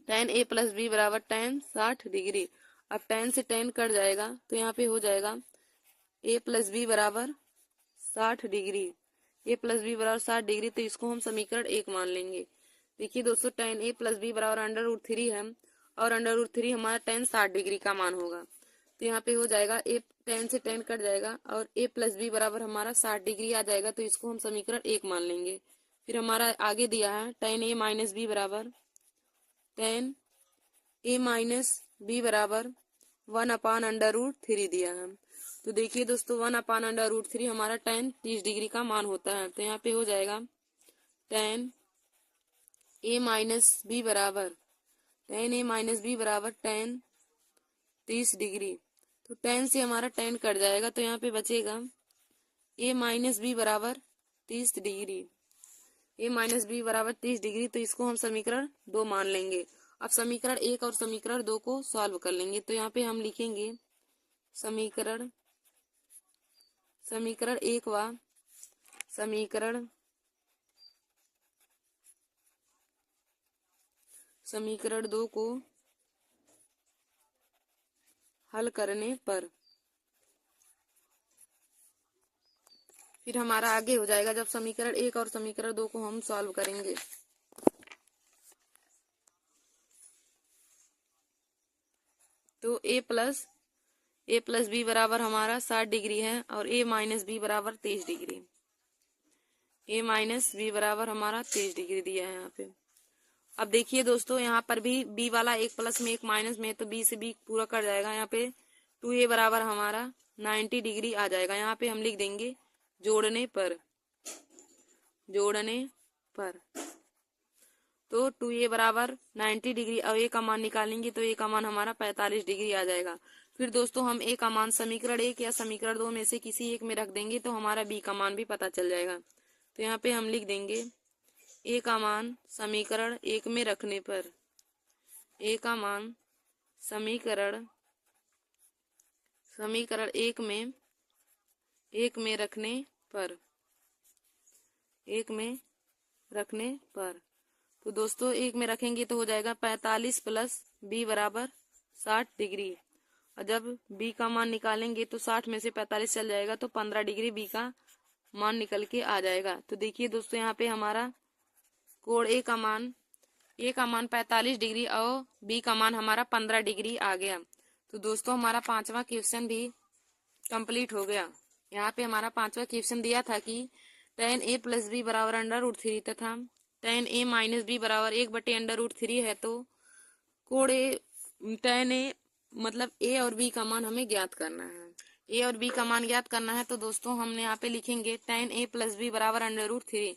tan a + b बराबर tan 60 डिग्री। अब tan से tan कट जाएगा, तो यहाँ पे हो जाएगा a + b बराबर 60 डिग्री, a + b बराबर 60 डिग्री, तो इसको हम समीकरण 1 मान लेंगे। देखिए दोस्तों, tan a + b बराबर √3 है, और √3 हमारा tan 60 डिग्री का मान होगा। तो यहाँ पे हो जाएगा a, tan से tan कट जाएगा, और a + b बराबर हमारा 60 डिग्री आ जाएगा, तो इसको हम समीकरण 1 मान लेंगे। फिर हमारा आगे दिया है tan a - b बराबर tan a - b बराबर 1/√3 दिया है। तो देखिए दोस्तों, 1/√3 हमारा tan 30 डिग्री का मान होता है, तो यहाँ पे हो जाएगा tan a - b बराबर tan 30 डिग्री। तो tan से हमारा tan कट जाएगा, तो यहाँ पे बचेगा ए माइनस बी बराबर 30 डिग्री, ए माइनस बी बराबर 30 डिग्री। तो इसको हम समीकरण 2 मान लेंगे। अब समीकरण 1 और समीकरण 2 को सॉल्व कर लेंगे। तो यहाँ पे हम लिखेंगे समीकरण 1 व समीकरण 2 को हल करने पर फिर हमारा आगे हो जाएगा जब समीकरण 1 और समीकरण 2 को हम सॉल्व करेंगे। तो ए प्लस बी बराबर हमारा 60 डिग्री है और ए माइनस बी बराबर 23 डिग्री। ए माइनस बी बराबर हमारा 23 डिग्री दिया है यहाँ पे। अब देखिए दोस्तों, यहाँ पर भी बी वाला एक प्लस में एक माइनस में, तो बी से बी पूरा कट जाएगा। यहाँ पे 2a बराबर हमारा 90 डिग्री आ जाएगा। यहाँ पे हम लिख देंगे जोड़ने पर तो 2a बराबर 90 डिग्री। अब a का मान निकालेंगे तो a का मान हमारा 45 डिग्री आ जाएगा। फिर दोस्तों हम a का मान समीकरण 1 या समीकरण 2 में से किसी एक में रख देंगे तो हमारा b का मान भी पता चल जाएगा। तो यहाँ पे हम लिख देंगे a का मान समीकरण 1 में रखने पर, a का मान समीकरण 1 में रखने पर तो दोस्तों 1 में रखेंगे तो हो जाएगा 45 प्लस b बराबर 60 डिग्री। और जब b का मान निकालेंगे तो 60 में से 45 चल जाएगा तो 15 डिग्री b का मान निकल के आ जाएगा। तो देखिए दोस्तों, यहाँ पे हमारा कोण a का मान 45 डिग्री और b का मान हमारा 15 डिग्री आ गया। तो दोस्तों हमारा 5वां क्वेश्चन भी कंप्लीट हो गया। यहाँ पे हमारा 5वां क्वेश्चन दिया था कि tan a प्लस बी बराबर √3 तथा tan a माइनस बी बराबर 1/√3 है। तो कोण tan a मतलब a और b का मान हमें ज्ञात करना है। a और b का मान ज्ञात करना है तो दोस्तों हमने यहाँ पे लिखेंगे tan a प्लस बी बराबर √3।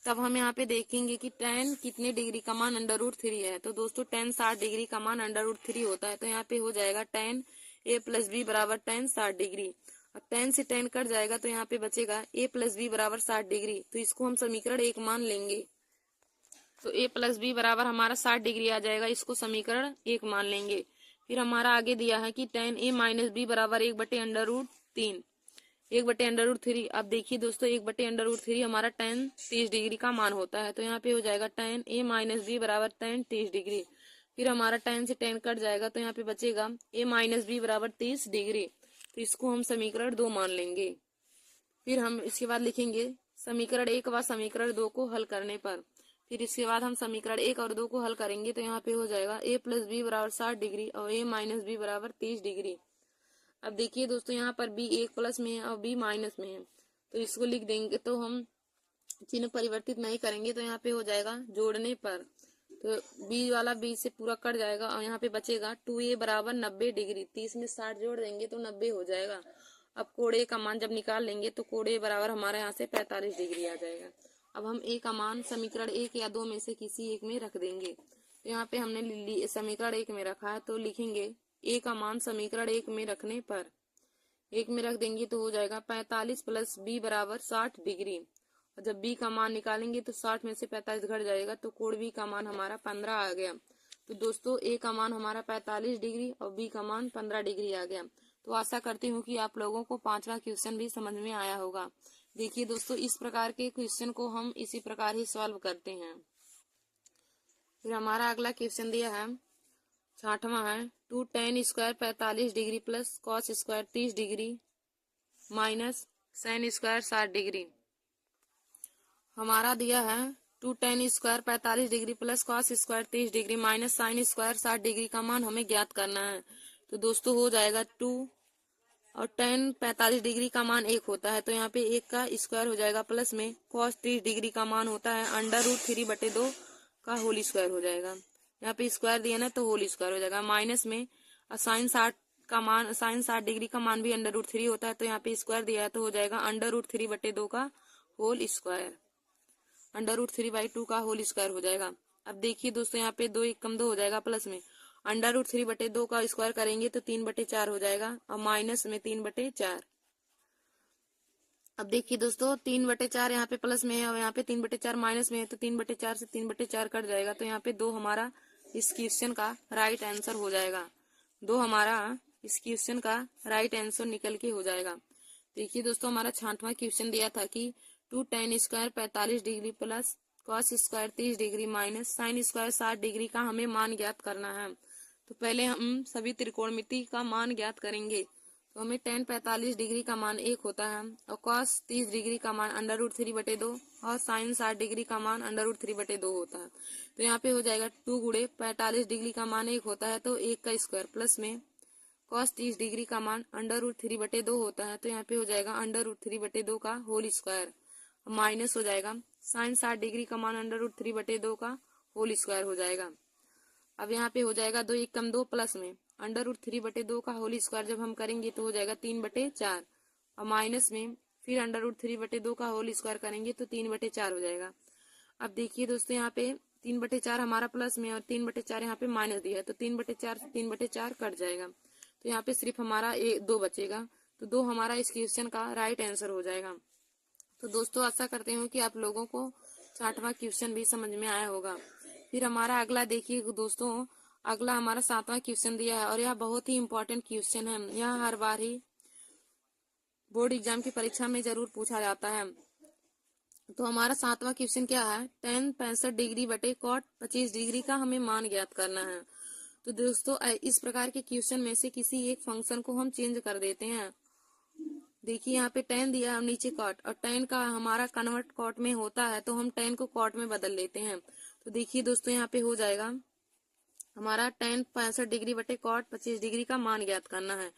तब हम यहाँ पे देखेंगे कि tan कितने डिग्री का मान √3 है। तो दोस्तों tan 60 डिग्री का मान √3 होता है। तो यहाँ पे हो जाएगा tan a प्लस बी बराबर tan 60 डिग्री। अब tan से tan कट जाएगा तो यहाँ पे बचेगा a प्लस बी बराबर 60 डिग्री। तो इसको हम समीकरण 1 मान लेंगे। तो a प्लस बी बराबर हमारा 60 डिग्री आ जाएगा, इसको समीकरण 1 मान लेंगे। फिर हमारा आगे दिया है कि tan a माइनस बी बराबर 1/√3 1/√3। अब देखिए दोस्तों 1/√3 हमारा tan 30 डिग्री का मान होता है। तो यहाँ पे हो जाएगा tan a माइनस बी बराबर tan 30 डिग्री। फिर हमारा tan से tan कट जाएगा तो यहाँ पे बचेगा a माइनस बी बराबर 30 डिग्री। तो इसको हम समीकरण 2 मान लेंगे। फिर हम इसके बाद लिखेंगे समीकरण 1 व समीकरण 2 को हल करने पर। फिर इसके बाद हम समीकरण 1 और 2 को हल करेंगे तो यहाँ पे हो जाएगा a प्लस बी बराबर 60 डिग्री और a माइनस बी बराबर 30 डिग्री। अब देखिए दोस्तों, यहाँ पर b 1 प्लस में है और b माइनस में है। तो इसको लिख देंगे, तो हम चिन्ह परिवर्तित नहीं करेंगे। तो यहाँ पे हो जाएगा जोड़ने पर, तो b वाला b से पूरा कट जाएगा और यहाँ पे बचेगा 2a बराबर 90 डिग्री। 30 में 60 जोड़ देंगे तो 90 हो जाएगा। अब कोण a का मान जब निकाल लेंगे तो कोण a बराबर हमारे यहाँ से 45 डिग्री आ जाएगा। अब हम a का मान समीकरण 1 या 2 में से किसी एक में रख देंगे। तो यहाँ पे हमने समीकरण 1 में रखा है तो लिखेंगे a का मान समीकरण 1 में रखने पर 1 में रख देंगे तो हो जाएगा 45 प्लस b बराबर 60 डिग्री। और जब b का मान निकालेंगे तो 60 में से 45 घट जाएगा तो कोण b का मान हमारा 15 आ गया। तो दोस्तों a का मान हमारा 45 डिग्री और b का मान 15 डिग्री आ गया। तो आशा करती हूँ कि आप लोगों को 5वां क्वेश्चन भी समझ में आया होगा। देखिए दोस्तों, इस प्रकार के क्वेश्चन को हम इसी प्रकार ही सॉल्व करते हैं। फिर हमारा अगला क्वेश्चन दिया है 60वां है 2 tan square 45 degree plus cos square 30 degree minus sin square 60 degree. हमारा दिया है 2 tan square 45 degree plus cos square 30 degree minus sin square 60 degree का मान हमें ज्ञात करना है। तो दोस्तों हो जाएगा 2 और tan 45 डिग्री का मान 1 होता है। तो यहाँ पे 1 का स्क्वायर हो जाएगा प्लस में cos 30 डिग्री का मान होता है √3/2 का होल स्क्वायर हो जाएगा। यहाँ पे स्क्वायर दिया ना तो होल स्क्वायर हो जाएगा। माइनस में sin 60 डिग्री का मान भी √3 होता है। तो यहाँ पे स्क्वायर दिया है तो हो जाएगा √3/2 का होल स्क्वायर, √3/2 का होल स्क्वायर हो जाएगा। अब देखिए दोस्तों, यहाँ पे 2 1 कम 2 हो जाएगा, प्लस में √3/2 का स्क्वायर करेंगे तो 3/4 हो जाएगा और माइनस में 3/4। अब देखिए दोस्तों 3/4 यहाँ पे प्लस में है और यहाँ पे 3/4 माइनस में है, तो 3/4 से 3/4 कट जाएगा, तो यहाँ पे 2 हमारा इस क्वेश्चन का राइट आंसर हो जाएगा। 2 हमारा इस क्वेश्चन का राइट आंसर निकल के हो जाएगा। देखिए दोस्तों हमारा 66वां क्वेश्चन दिया था कि 2 tan square 45 degree plus cos square 30 degree minus sine square 60 degree का हमें मान ज्ञात करना है। तो पहले हम सभी त्रिकोणमिति का मान ज्ञात करेंगे। तो हमें tan 45 डिग्री का मान 1 होता है और cos 30 डिग्री का मान √3/2 और sin 60 डिग्री का मान √3/2 होता है। तो यहाँ पे हो जाएगा 2 गुणे 45 डिग्री का मान 1 होता है, तो 1 का स्क्वायर प्लस में cos 30 डिग्री का मान √3/2 होता है, तो यहाँ पे हो जाएगा √3/2 का होल स्क्वायर माइनस हो जाएगा sin 60 डिग्री का मान √3/2 का होल स्क्वायर हो जाएगा। अब यहाँ पे हो जाएगा 2 1 कम 2 प्लस में √3/2 का होल स्क्वायर जब हम करेंगे तो हो जाएगा 3/4 और माइनस में फिर √3/2 का होल स्क्वायर करेंगे तो 3/4 हो जाएगा। अब देखिए दोस्तों यहाँ पे 3/4 हमारा प्लस में और 3/4 यहाँ पे माइनस दिया है, तो 3/4 से 3/4 कट जाएगा, तो यहाँ पे सिर्फ हमारा 2 बचेगा, तो 2 हमारा इस क्वेश्चन का राइट आंसर हो जाएगा। तो दोस्तों आशा करते हूँ कि आप लोगों को 60वां क्वेश्चन भी समझ में आया होगा। फिर हमारा अगला देखिए दोस्तों, अगला हमारा 7वां क्वेश्चन दिया है और यह बहुत ही इम्पोर्टेंट क्वेश्चन है। यह हर बार ही बोर्ड एग्जाम की परीक्षा में जरूर पूछा जाता है। तो हमारा 7वां क्वेश्चन क्या है, tan 65 डिग्री बटे cot 25 डिग्री का हमें मान ज्ञात करना है। तो दोस्तों इस प्रकार के क्वेश्चन में से किसी एक फंक्शन को हम चेंज कर देते हैं। देखिए यहाँ पे tan दिया और नीचे cot, और tan का हमारा कन्वर्ट cot में होता है, तो हम tan को cot में बदल लेते हैं। तो देखिए दोस्तों यहाँ पे हो जाएगा हमारा tan 65 डिग्री बटे cot 25 डिग्री का मान ज्ञात करना है।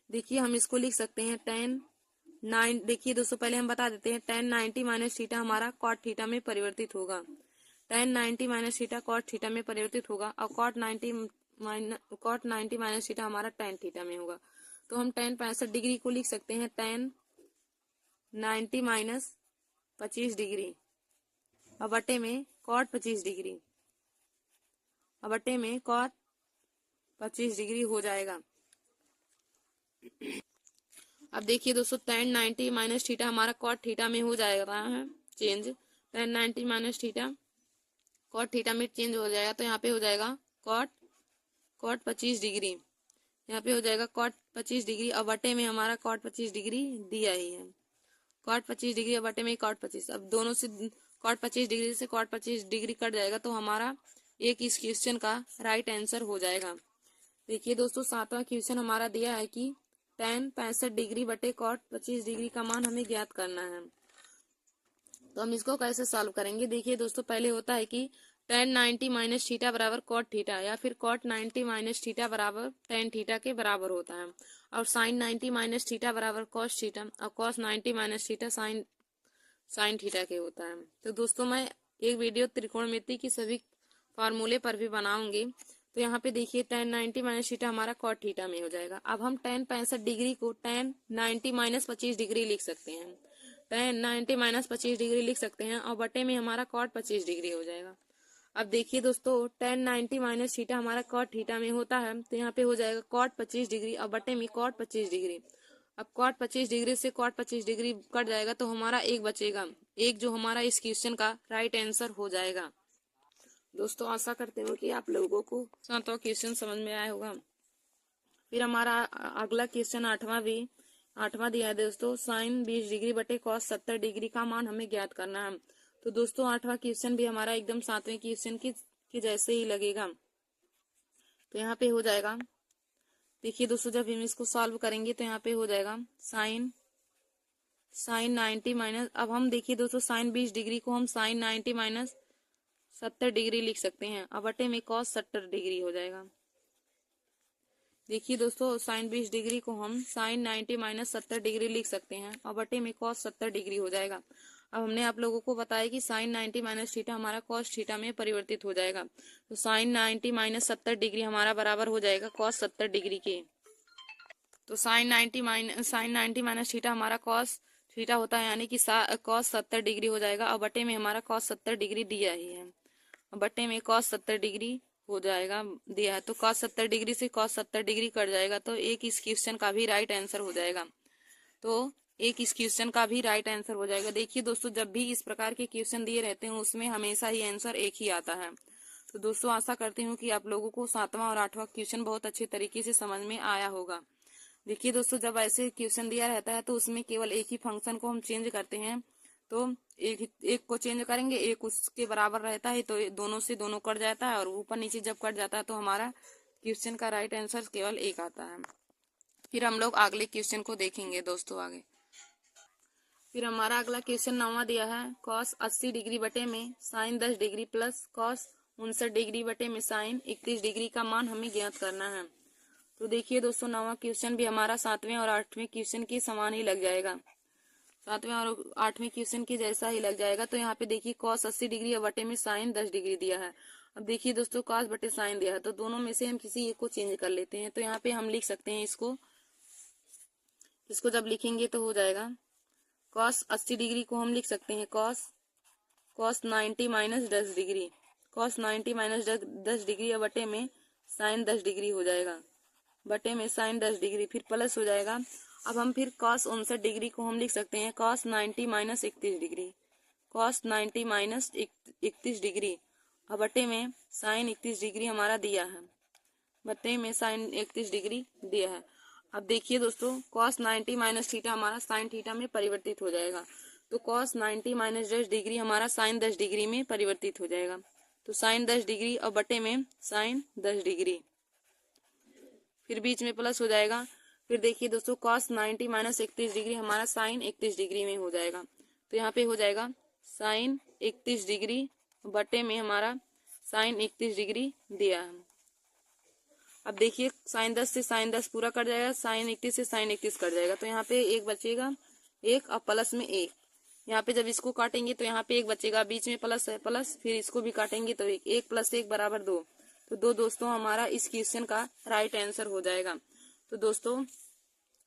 देखिए हम इसको लिख सकते हैं tan 9। देखिए दोस्तों पहले हम बता देते हैं tan 90 माइनस थीटा हमारा cot थीटा में परिवर्तित होगा। tan 90 minus theta cot theta में परिवर्तित होगा और cot 90 माइनस थीटा हमारा tan थीटा में होगा। तो हम tan 65 डिग्री को लिख सकते हैं tan 90 माइनस 25 डिग्री और बटे में cot 25 डिग्री और बटे में cot 25 डिग्री हो जाएगा। अब देखिए दोस्तों tan 90 माइनस थीटा हमारा cot थीटा में हो जाएगा है change. tan 90 minus theta cot theta में चेंज हो जाएगा, तो यहाँ पे हो जाएगा cot 25 डिग्री, यहाँ पे हो जाएगा cot 25 डिग्री और बटे में हमारा cot 25 डिग्री दिया ही है। cot 25 डिग्री और बटे में cot 25, अब दोनों से cot 25 डिग्री से cot 25 डिग्री कट जाएगा, तो हमारा एक इस क्वेश्चन का राइट आंसर हो जाएगा। देखिए दोस्तों 7वां क्वेश्चन हमारा दिया है कि tan 65 डिग्री बटे cot 25 डिग्री का मान हमें ज्ञात करना है। तो हम इसको कैसे सॉल्व करेंगे। देखिए दोस्तों पहले होता है कि tan 90 माइनस थीटा बराबर cot थीटा या फिर cot 90 माइनस थीटा बराबर tan थीटा के बराबर होता है, और sin 90 माइनस थीटा बराबर cos थीटा और cos 90 minus theta sin theta के होता है। तो दोस्तों मैं एक वीडियो त्रिकोणमिति की सभी फार्मूले पर भी बनाऊंगी। तो यहाँ पे देखिए tan 90 माइनस थीटा हमारा cot थीटा में हो जाएगा। अब हम tan 65 डिग्री को tan 90 माइनस 25 डिग्री लिख सकते हैं, tan 90 माइनस 25 डिग्री लिख सकते हैं और बटे में हमारा cot 25 डिग्री हो जाएगा। अब देखिए दोस्तों tan 90 माइनस थीटा हमारा cot थीटा में होता है, तो यहाँ पे हो जाएगा cot 25 डिग्री और बटे में cot 25 डिग्री। अब cot 25 डिग्री से cot 25 डिग्री कट जाएगा, तो हमारा एक बचेगा, एक जो हमारा इस क्वेश्चन का राइट आंसर हो जाएगा। दोस्तों आशा करते हैं कि आप लोगों को 7वां क्वेश्चन समझ में आया होगा। फिर हमारा अगला क्वेश्चन 8वां दिया है दोस्तों, sin 20 डिग्री बटे cos 70 डिग्री का मान हमें ज्ञात करना है। तो दोस्तों 8वां क्वेश्चन भी हमारा एकदम 7वें क्वेश्चन की जैसे ही लगेगा। तो यहाँ पे हो जाएगा, देखिए दोस्तों जब हम इसको सॉल्व करेंगे तो यहाँ पे हो जाएगा sin 90 माइनस, अब हम देखिए दोस्तों sin 20 डिग्री को हम sin 90 माइनस 70 डिग्री लिख सकते हैं और बटे में cos 70 डिग्री हो जाएगा। देखिए दोस्तों sin 20 डिग्री को हम sin 90 माइनस 70 डिग्री लिख सकते हैं और बटे में cos 70 डिग्री हो जाएगा। अब हमने आप लोगों को बताया कि sin 90 माइनस थीटा हमारा cos थीटा में परिवर्तित हो जाएगा, तो sin 90 माइनस 70 डिग्री हमारा बराबर हो जाएगा cos 70 डिग्री के। तो sin 90 माइनस थीटा हमारा cos थीटा होता है, यानी कि cos 70 डिग्री हो जाएगा और बटे में हमारा cos 70 डिग्री दिया ही है, बटे में cos 70 डिग्री हो जाएगा दिया है, तो cos 70 डिग्री से cos 70 डिग्री कट जाएगा, तो एक इस क्वेश्चन का भी राइट आंसर हो जाएगा। तो एक इस क्वेश्चन का भी राइट आंसर हो जाएगा। देखिए दोस्तों, जब भी इस प्रकार के क्वेश्चन दिए रहते हैं उसमें हमेशा ही आंसर एक ही आता है। तो दोस्तों आशा करती हूँ कि आप लोगों को 7वां और 8वां क्वेश्चन बहुत अच्छे तरीके से समझ में आया होगा। देखिए दोस्तों, जब ऐसे क्वेश्चन दिया रहता है तो उसमें केवल एक ही फंक्शन को हम चेंज करते हैं। तो एक को चेंज करेंगे, एक उसके बराबर रहता है, तो दोनों से दोनों कट जाता है, और ऊपर नीचे जब कट जाता है तो हमारा क्वेश्चन का राइट आंसर केवल एक आता है। फिर हम लोग अगले क्वेश्चन को देखेंगे दोस्तों आगे। फिर हमारा अगला क्वेश्चन 9वां दिया है, कॉस 80 डिग्री बटे में sine 10 degree plus cos 59 degree बटे में साइन 31 डिग्री का मान हमें ज्ञात करना है। तो देखिए दोस्तों, 9वां क्वेश्चन भी हमारा 7वें और 8वें क्वेश्चन के समान ही लग जाएगा, 7वें और 8वें क्वेश्चन के जैसा ही लग जाएगा। तो यहाँ पे देखिए कॉस 80 डिग्री और बटे में साइन 10 डिग्री दिया है। अब देखिए दोस्तों, कॉस बटे साइन दिया है, तो दोनों में से हम किसी एक को चेंज कर लेते हैं। तो यहाँ पे हम लिख सकते हैं इसको जब लिखेंगे तो हो जाएगा, कॉस 80 डिग्री को हम लिख सकते हैं cos 90 minus 10 degree, cos 90 minus 10 degree और बटे में साइन 10 डिग्री हो जाएगा, बटे में साइन 10 डिग्री, फिर प्लस हो जाएगा। अब हम फिर कॉस 59 डिग्री को हम लिख सकते हैं cos 90 minus 31 degree, cos 90 minus 31 degree और बटे में साइन 31 डिग्री हमारा दिया है, बटे में साइन 31 डिग्री दिया है। अब देखिए दोस्तों, कॉस 90 माइनस थीटा हमारा साइन थीटा में परिवर्तित हो जाएगा। तो कॉस 90 माइनस 10 डिग्री हमारा साइन 10 डिग्री में परिवर्तित हो जाएगा। तो साइन 10 डिग्री और बटे में साइन 10 डिग्री, फिर बीच में प्लस हो जाएगा। फिर देखिए दोस्तों, कॉस 90 माइनस 31 डिग्री हमारा साइन 31 डिग्री में हो जाएगा। तो यहाँ पे हो जाएगा साइन 31 डिग्री बटे में हमारा साइन 31 डिग्री दिया है। अब देखिए, साइन 10 से साइन 10 पूरा कट जाएगा, साइन 31 से साइन 31 कट जाएगा, तो यहाँ पे एक बचेगा, एक और प्लस में एक। यहाँ पे जब इसको काटेंगे तो यहाँ पे एक बचेगा, बीच में प्लस है प्लस, फिर इसको भी काटेंगे तो एक प्लस एक बराबर 2। तो 2 दोस्तों हमारा इस क्वेश्चन का राइट आंसर हो जाएगा। तो दोस्तों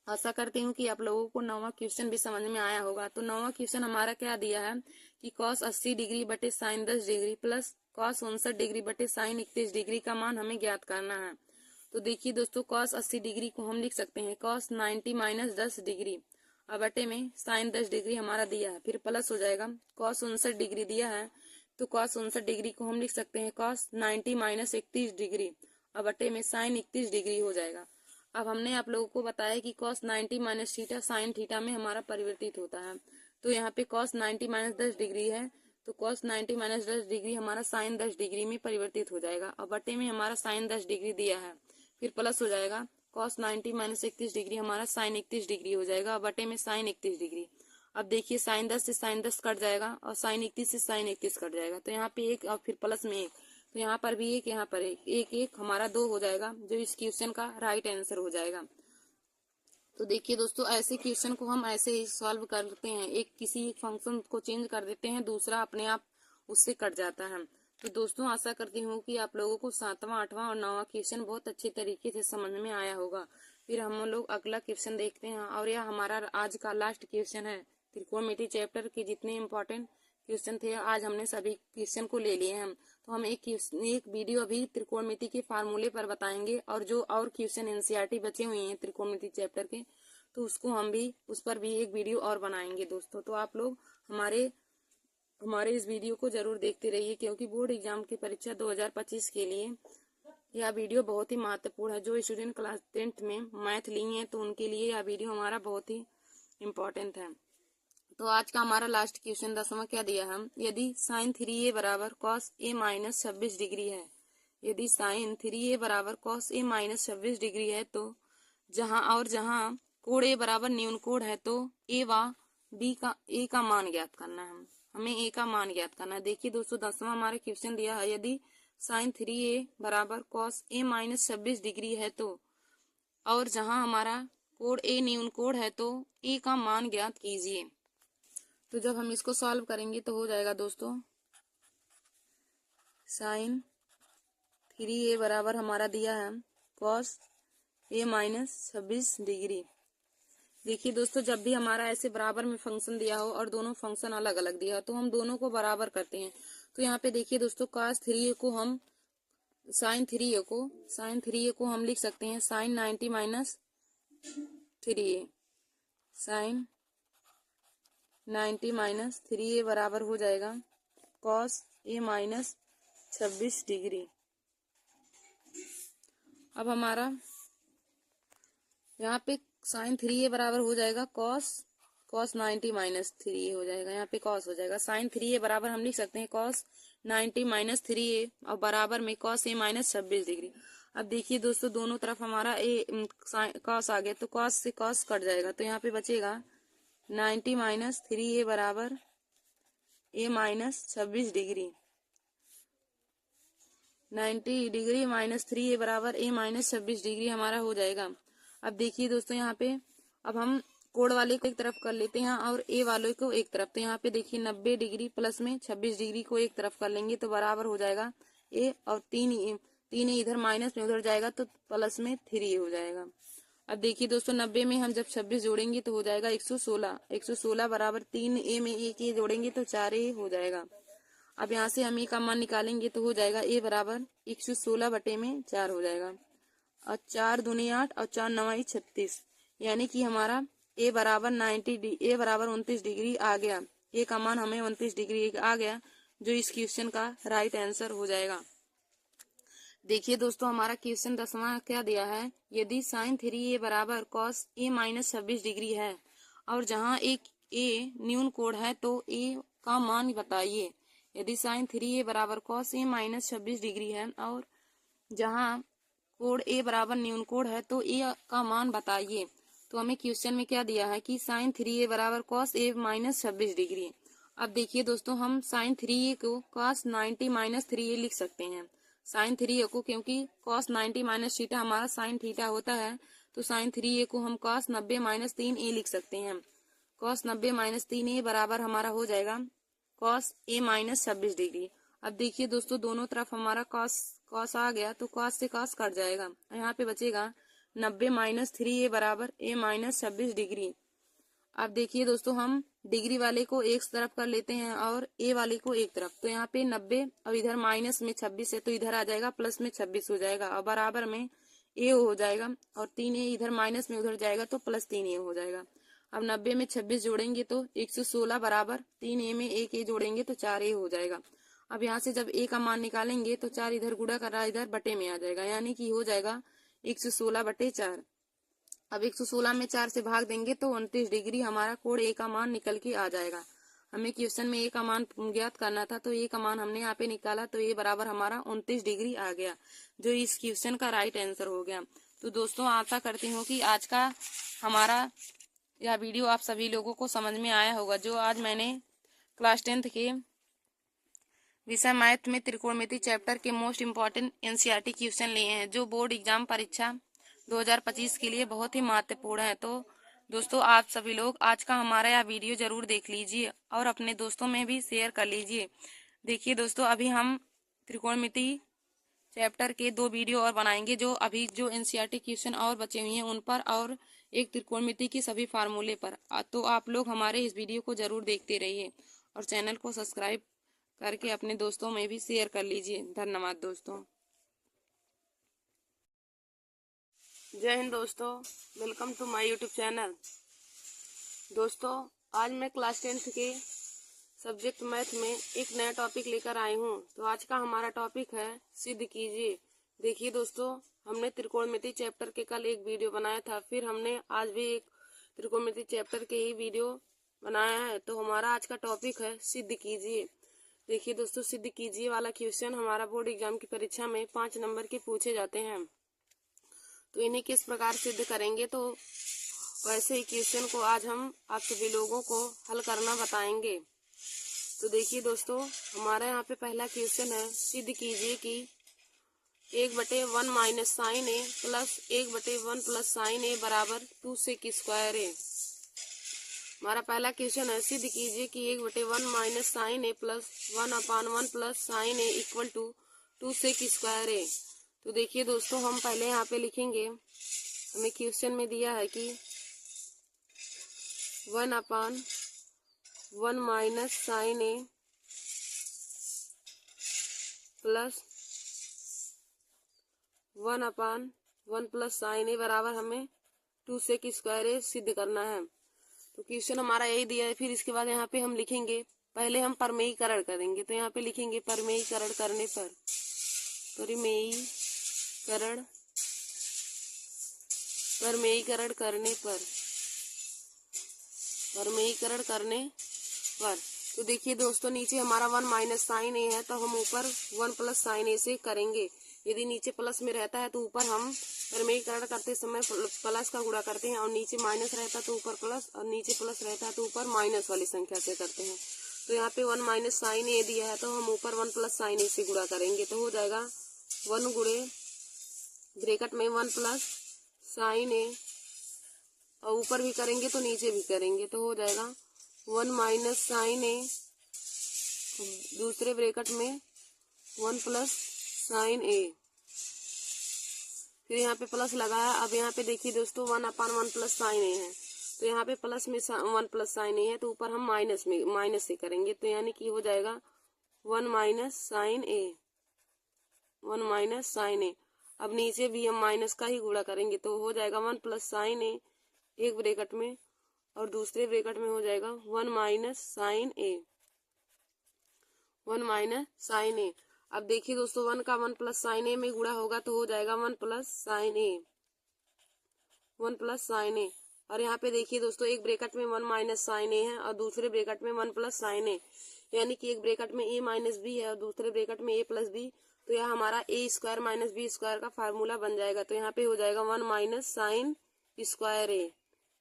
आशा करती हूँ कि आप लोगों को 9वां क्वेश्चन भी समझ में आया होगा। तो 9वां क्वेश्चन हमारा क्या दिया है कि कॉस 80 डिग्री बटे sine 10 degree plus cos 59 degree बटे साइन 31 डिग्री का मान हमें ज्ञात करना है। तो देखिए दोस्तों, कॉस 80 डिग्री को हम लिख सकते हैं कॉस 90 माइनस 10 डिग्री और बटे में साइन 10 डिग्री हमारा दिया है, फिर प्लस हो जाएगा। कॉस 59 डिग्री दिया है, तो कॉस 59 डिग्री को हम लिख सकते हैं कॉस 90 माइनस 31 डिग्री और बटे में साइन 31 डिग्री हो जाएगा। अब हमने आप लोगों को बताया कि cos 90 minus theta sine theta में हमारा परिवर्तित होता है। तो यहाँ पे कॉस 90 माइनस 10 डिग्री है, तो कॉस 90 माइनस 10 डिग्री हमारा साइन 10 डिग्री में परिवर्तित हो जाएगा और बटे में हमारा साइन 10 डिग्री दिया है, फिर प्लस हो जाएगा। कॉस 90 माइनस 31 डिग्री हमारा साइन 31 डिग्री हो जाएगा और बटे में साइन 31 डिग्री। अब देखिए, साइन 10 से साइन 10 कट जाएगा और साइन 31 से साइन 31 कट जाएगा, तो यहाँ पे एक और फिर प्लस में एक, तो यहाँ पर भी एक, यहाँ पर एक एक हमारा 2 हो जाएगा, जो इस क्वेश्चन का राइट आंसर हो जाएगा। तो देखिए दोस्तों, ऐसे क्वेश्चन को हम ऐसे ही सॉल्व करते हैं, एक किसी एक फंक्शन को चेंज कर देते हैं, दूसरा अपने आप उससे कट जाता है। तो दोस्तों आशा करती हूँ कि आप लोगों को 7वां 8वां और 9वां क्वेश्चन बहुत अच्छे तरीके से समझ में आया होगा। फिर हम लोग अगला क्वेश्चन देखते हैं, और यह हमारा आज का लास्ट क्वेश्चन है। त्रिकोणमिति चैप्टर के जितने इम्पोर्टेंट क्वेश्चन थे आज हमने सभी क्वेश्चन को ले लिए हैं। तो हम एक वीडियो अभी त्रिकोणमिति के फार्मूले पर बताएंगे, और जो और क्वेश्चन एनसीईआरटी बचे हुए हैं त्रिकोणमिति चैप्टर के, तो उसको हम भी उस पर भी एक वीडियो और बनाएंगे दोस्तों। तो आप लोग हमारे इस वीडियो को जरूर देखते रहिए, क्योंकि बोर्ड एग्जाम की परीक्षा 2025 के लिए यह वीडियो बहुत ही महत्वपूर्ण है। जो स्टूडेंट क्लास 10th में मैथ लिए हैं तो उनके लिए यह वीडियो हमारा बहुत ही इम्पोर्टेंट है। तो आज का हमारा लास्ट क्वेश्चन 10वां क्या दिया हम, यदि साइन 3a बराबर कॉस a माइनस 26 डिग्री है, यदि साइन 3a बराबर कॉस a माइनस 26 डिग्री है, तो जहां कोण a बराबर न्यून कोण है, तो a का मान ज्ञात करना है, हमें a का मान ज्ञात करना है। देखिए दोस्तों, 10वां हमारा क्वेश्चन दिया है, यदि साइन 3a बराबर कॉस a माइनस 26 डिग्री है, तो और जहां हमारा कोण a न्यून कोण है, तो a का मान ज्ञात कीजिए। तो जब हम इसको सॉल्व करेंगे तो हो जाएगा दोस्तों, साइन 3a बराबर हमारा दिया है कॉस a माइनस 26 डिग्री। देखिए दोस्तों, जब भी हमारा ऐसे बराबर में फंक्शन दिया हो और दोनों फंक्शन अलग अलग दिया हो, तो हम दोनों को बराबर करते हैं। तो यहाँ पे देखिए दोस्तों, cos 3a को हम साइन 3a को हम लिख सकते हैं sign 90 minus 3a, sign 90 minus 3a बराबर हो जाएगा कॉस ए माइनस 26 डिग्री। अब हमारा यहाँ पे साइन 3a बराबर हो जाएगा कॉस 90 माइनस 3a हो जाएगा। यहाँ पे कॉस हो जाएगा साइन 3a बराबर हम लिख सकते हैं कॉस 90 माइनस 3a और बराबर में कॉस ए माइनस 26 डिग्री। अब देखिए दोस्तों दोनों तरफ हमारा कॉस आ गया तो कॉस से कॉस कट जाएगा तो यहाँ पे बचेगा 90 माइनस 3a बराबर a minus 26 degree. 90 degree minus 3a बराबर ए माइनस 26 डिग्री हमारा हो जाएगा। अब देखिए दोस्तों यहाँ पे अब हम कोण वाले को एक तरफ कर लेते हैं और ए वाले को एक तरफ। तो यहाँ पे देखिए 90 डिग्री प्लस में 26 डिग्री को एक तरफ कर लेंगे तो बराबर हो जाएगा ए और तीन इधर माइनस में उधर जाएगा तो प्लस में 3 हो जाएगा। अब देखिए दोस्तों 90 में हम जब 26 जोड़ेंगे तो हो जाएगा 116। 116 बराबर 3a में एक ए जोड़ेंगे तो 4a हो जाएगा। अब यहाँ से हम ए का मान निकालेंगे तो हो जाएगा ए बराबर 116 बटे में 4 हो जाएगा और 4 दूनी 8 और 4 नवाई 36 यानी कि हमारा ए बराबर 29 डिग्री आ गया। ए का मान हमें 29 डिग्री आ गया जो इस क्वेश्चन का राइट आंसर हो जाएगा। देखिए दोस्तों हमारा क्वेश्चन 10वां क्या दिया है, यदि साइन 3a बराबर कॉस ए माइनस 26 डिग्री है और जहां एक ए न्यून कोण है तो ए का मान बताइए। यदि साइन 3a बराबर कॉस ए माइनस 26 डिग्री है और जहां कोण ए बराबर न्यून कोण है तो ए का मान बताइए। तो हमें क्वेश्चन में क्या दिया है कि साइन 3a बराबर कॉस ए माइनस 26 डिग्री। अब देखिए दोस्तों हम साइन 3a को कॉस 90 माइनस 3a लिख सकते हैं। साइन 3a को क्योंकि कॉस 90 माइनस थीटा हमारा साइन थीटा होता है तो साइन 3a को हम कॉस 90 माइनस 3a लिख सकते हैं। कॉस 90 माइनस 3a बराबर हमारा हो जाएगा कॉस ए माइनस 26 डिग्री। अब देखिए दोस्तों दोनों तरफ हमारा कॉस आ गया तो कॉस से कॉस कट जाएगा। यहाँ पे बचेगा 90 माइनस 3a बराबर ए माइनस 26 डिग्री। अब देखिए दोस्तों हम डिग्री वाले को एक तरफ कर लेते हैं और ए वाले को एक तरफ। तो यहाँ पे 90 और इधर माइनस में 26 है तो इधर आ जाएगा प्लस में 26 हो जाएगा और बराबर में ए हो जाएगा और 3a इधर माइनस में उधर जाएगा तो प्लस 3a हो जाएगा। अब 90 में 26 जोड़ेंगे तो 116 बराबर 3a में एक ए जोड़ेंगे तो 4a हो जाएगा। अब यहाँ से जब ए का मान निकालेंगे तो 4 इधर गुणा कर रहा है इधर बटे में आ जाएगा यानी कि हो जाएगा 116 बटे 4। अब 116 में 4 से भाग देंगे तो 29 डिग्री हमारा कोण ए का मान निकल के आ जाएगा। हमें क्वेश्चन में ए का मान ज्ञात करना था तो ए का मान हमने यहाँ पे निकाला तो ए बराबर हमारा 29 डिग्री आ गया जो इस क्वेश्चन का राइट आंसर हो गया। तो दोस्तों आशा करती हूँ कि आज का हमारा यह वीडियो आप सभी लोगों को समझ में आया होगा। जो आज मैंने क्लास 10th के विषय मैथ में त्रिकोणमिति चैप्टर के मोस्ट इम्पोर्टेंट एनसीईआरटी क्वेश्चन लिए हैं जो बोर्ड एग्जाम परीक्षा 2025 के लिए बहुत ही महत्वपूर्ण है। तो दोस्तों आप सभी लोग आज का हमारा यह वीडियो जरूर देख लीजिए और अपने दोस्तों में भी शेयर कर लीजिए। देखिए दोस्तों अभी हम त्रिकोणमिति चैप्टर के 2 वीडियो और बनाएंगे जो अभी जो एनसीईआरटी क्वेश्चन और बचे हुए हैं उन पर और एक त्रिकोणमिति के सभी फार्मूले पर। तो आप लोग हमारे इस वीडियो को जरूर देखते रहिए और चैनल को सब्सक्राइब करके अपने दोस्तों में भी शेयर कर लीजिए। धन्यवाद दोस्तों। जय हिंद दोस्तों, welcome to my YouTube channel. दोस्तों आज मैं क्लास 10th के सब्जेक्ट मैथ में एक नया टॉपिक लेकर आई हूँ। तो आज का हमारा टॉपिक है सिद्ध कीजिए। देखिए दोस्तों हमने त्रिकोणमिति चैप्टर के कल एक वीडियो बनाया था, फिर हमने आज भी एक त्रिकोणमिति चैप्टर के ही वीडियो बनाया है। तो हमारा आज का टॉपिक है सिद्ध कीजिए। देखिए दोस्तों सिद्ध कीजिए वाला क्वेश्चन हमारा बोर्ड एग्जाम की परीक्षा में 5 नंबर के पूछे जाते हैं। तो इन्हें किस प्रकार सिद्ध करेंगे तो वैसे ही क्वेश्चन को आज हम आप सभी लोगों को हल करना बताएंगे। तो देखिए दोस्तों हमारा यहाँ पे पहला क्वेश्चन है सिद्ध कीजिए कि 1/1 minus sine a plus 1/1 plus sine ए बराबर 2 सेक स्क्वायर ए। हमारा पहला क्वेश्चन है सिद्ध कीजिए कि 1/1 minus sine a plus 1/1 plus sine a equal to 2 sec square a. तो देखिए दोस्तों हम पहले यहाँ पे लिखेंगे, हमें क्वेश्चन में दिया है कि 1/1 minus sine a plus 1/1 plus sine ए बराबर हमें 2 सेक स्क्वायर ए सिद्ध करना है। तो क्वेश्चन हमारा यही दिया है। फिर इसके बाद यहाँ पे हम लिखेंगे, पहले हम परमेयीकरण करेंगे। तो यहाँ पे लिखेंगे परमेयीकरण करने पर, परमेयीकरण परमेयीकरण करने पर, परमेयीकरण करने पर। तो देखिए दोस्तों, नीचे हमारा 1 माइनस साइन ए है, तो हम ऊपर 1 प्लस साइन ए से करेंगे। यदि नीचे प्लस में रहता है तो ऊपर हम परमेयीकरण करते समय प्लस का गुणा करते हैं, और नीचे माइनस रहता है तो ऊपर प्लस, और नीचे प्लस रहता है तो ऊपर माइनस वाली संख्या से करते हैं। तो यहाँ पे 1 माइनस साइन ए दिया है, तो हम ऊपर 1 प्लस साइन ए से गुणा करेंगे। तो हो जाएगा 1 गुणे ब्रैकेट में 1 प्लस साइन ए, और ऊपर भी करेंगे तो नीचे भी करेंगे, तो हो जाएगा 1 माइनस साइन ए, दूसरे ब्रैकेट में 1 प्लस साइन ए। फिर यहाँ पे प्लस लगाया। अब यहाँ पे देखिए दोस्तों 1/1 प्लस साइन ए है, तो यहाँ पे प्लस में 1 प्लस साइन ए है, तो ऊपर हम माइनस से करेंगे। तो यानी कि हो जाएगा 1 माइनस साइन ए, 1 माइनस साइन ए। अब नीचे भी हम माइनस का ही गुणा करेंगे, तो हो जाएगा 1 प्लस साइन ए एक ब्रैकेट में, और दूसरे ब्रैकेट में हो जाएगा 1 माइनस साइन ए, 1 माइनस साइन ए। अब देखिए दोस्तों 1 का 1 प्लस साइन ए में गुणा होगा, तो हो जाएगा 1 plus sine A, 1 plus sine a. और यहाँ पे देखिए दोस्तों एक ब्रैकेट में 1 माइनस साइन ए है, और दूसरे ब्रैकेट में 1 प्लस साइन ए, यानी कि एक ब्रैकेट में ए माइनस बी है और दूसरे ब्रैकेट में ए प्लस बी। तो यह हमारा ए स्क्वायर माइनस बी स्क्वायर का फार्मूला बन जाएगा। तो यहाँ पे हो जाएगा 1 माइनस साइन स्क्वायर ए।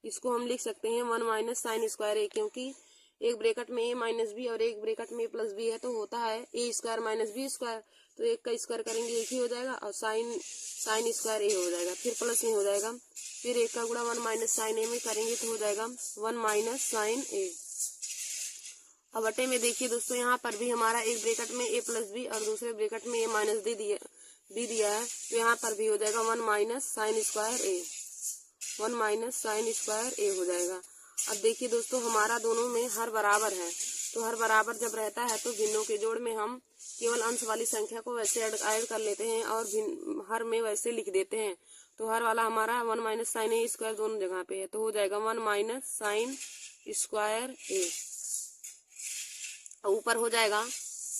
इसको हम लिख सकते हैं 1 माइनस साइन स्क्वायर ए, क्योंकि एक ब्रैकेट में ए माइनस बी और एक ब्रैकेट में ए प्लस बी है, तो होता है ए स्क्वायर माइनस बी स्क्वायर। तो एक का स्क्वायर करेंगे एक ही हो जाएगा, और साइन स्क्वायर ए हो जाएगा, फिर प्लस में हो जाएगा। फिर एक का गुणा 1 माइनस साइन ए में करेंगे तो हो जाएगा 1 माइनस साइन ए। अब बटे में देखिए दोस्तों यहाँ पर भी हमारा एक ब्रैकेट में ए प्लस बी और दूसरे ब्रैकेट में ए माइनस बी दिया है, तो यहाँ पर भी हो जाएगा 1 माइनस साइन स्क्वायर ए, 1 माइनस साइन स्क्वायर ए हो जाएगा। अब देखिए दोस्तों हमारा दोनों में हर बराबर है, तो हर बराबर जब रहता है तो भिन्नों के जोड़ में हम केवल अंश वाली संख्या को वैसे ऐड कर लेते हैं और हर में वैसे लिख देते हैं। तो हर वाला हमारा 1 माइनस साइन ए स्क्वायर दोनों जगह पे है, तो हो जाएगा 1 माइनस साइन स्क्वायर ए, और ऊपर हो जाएगा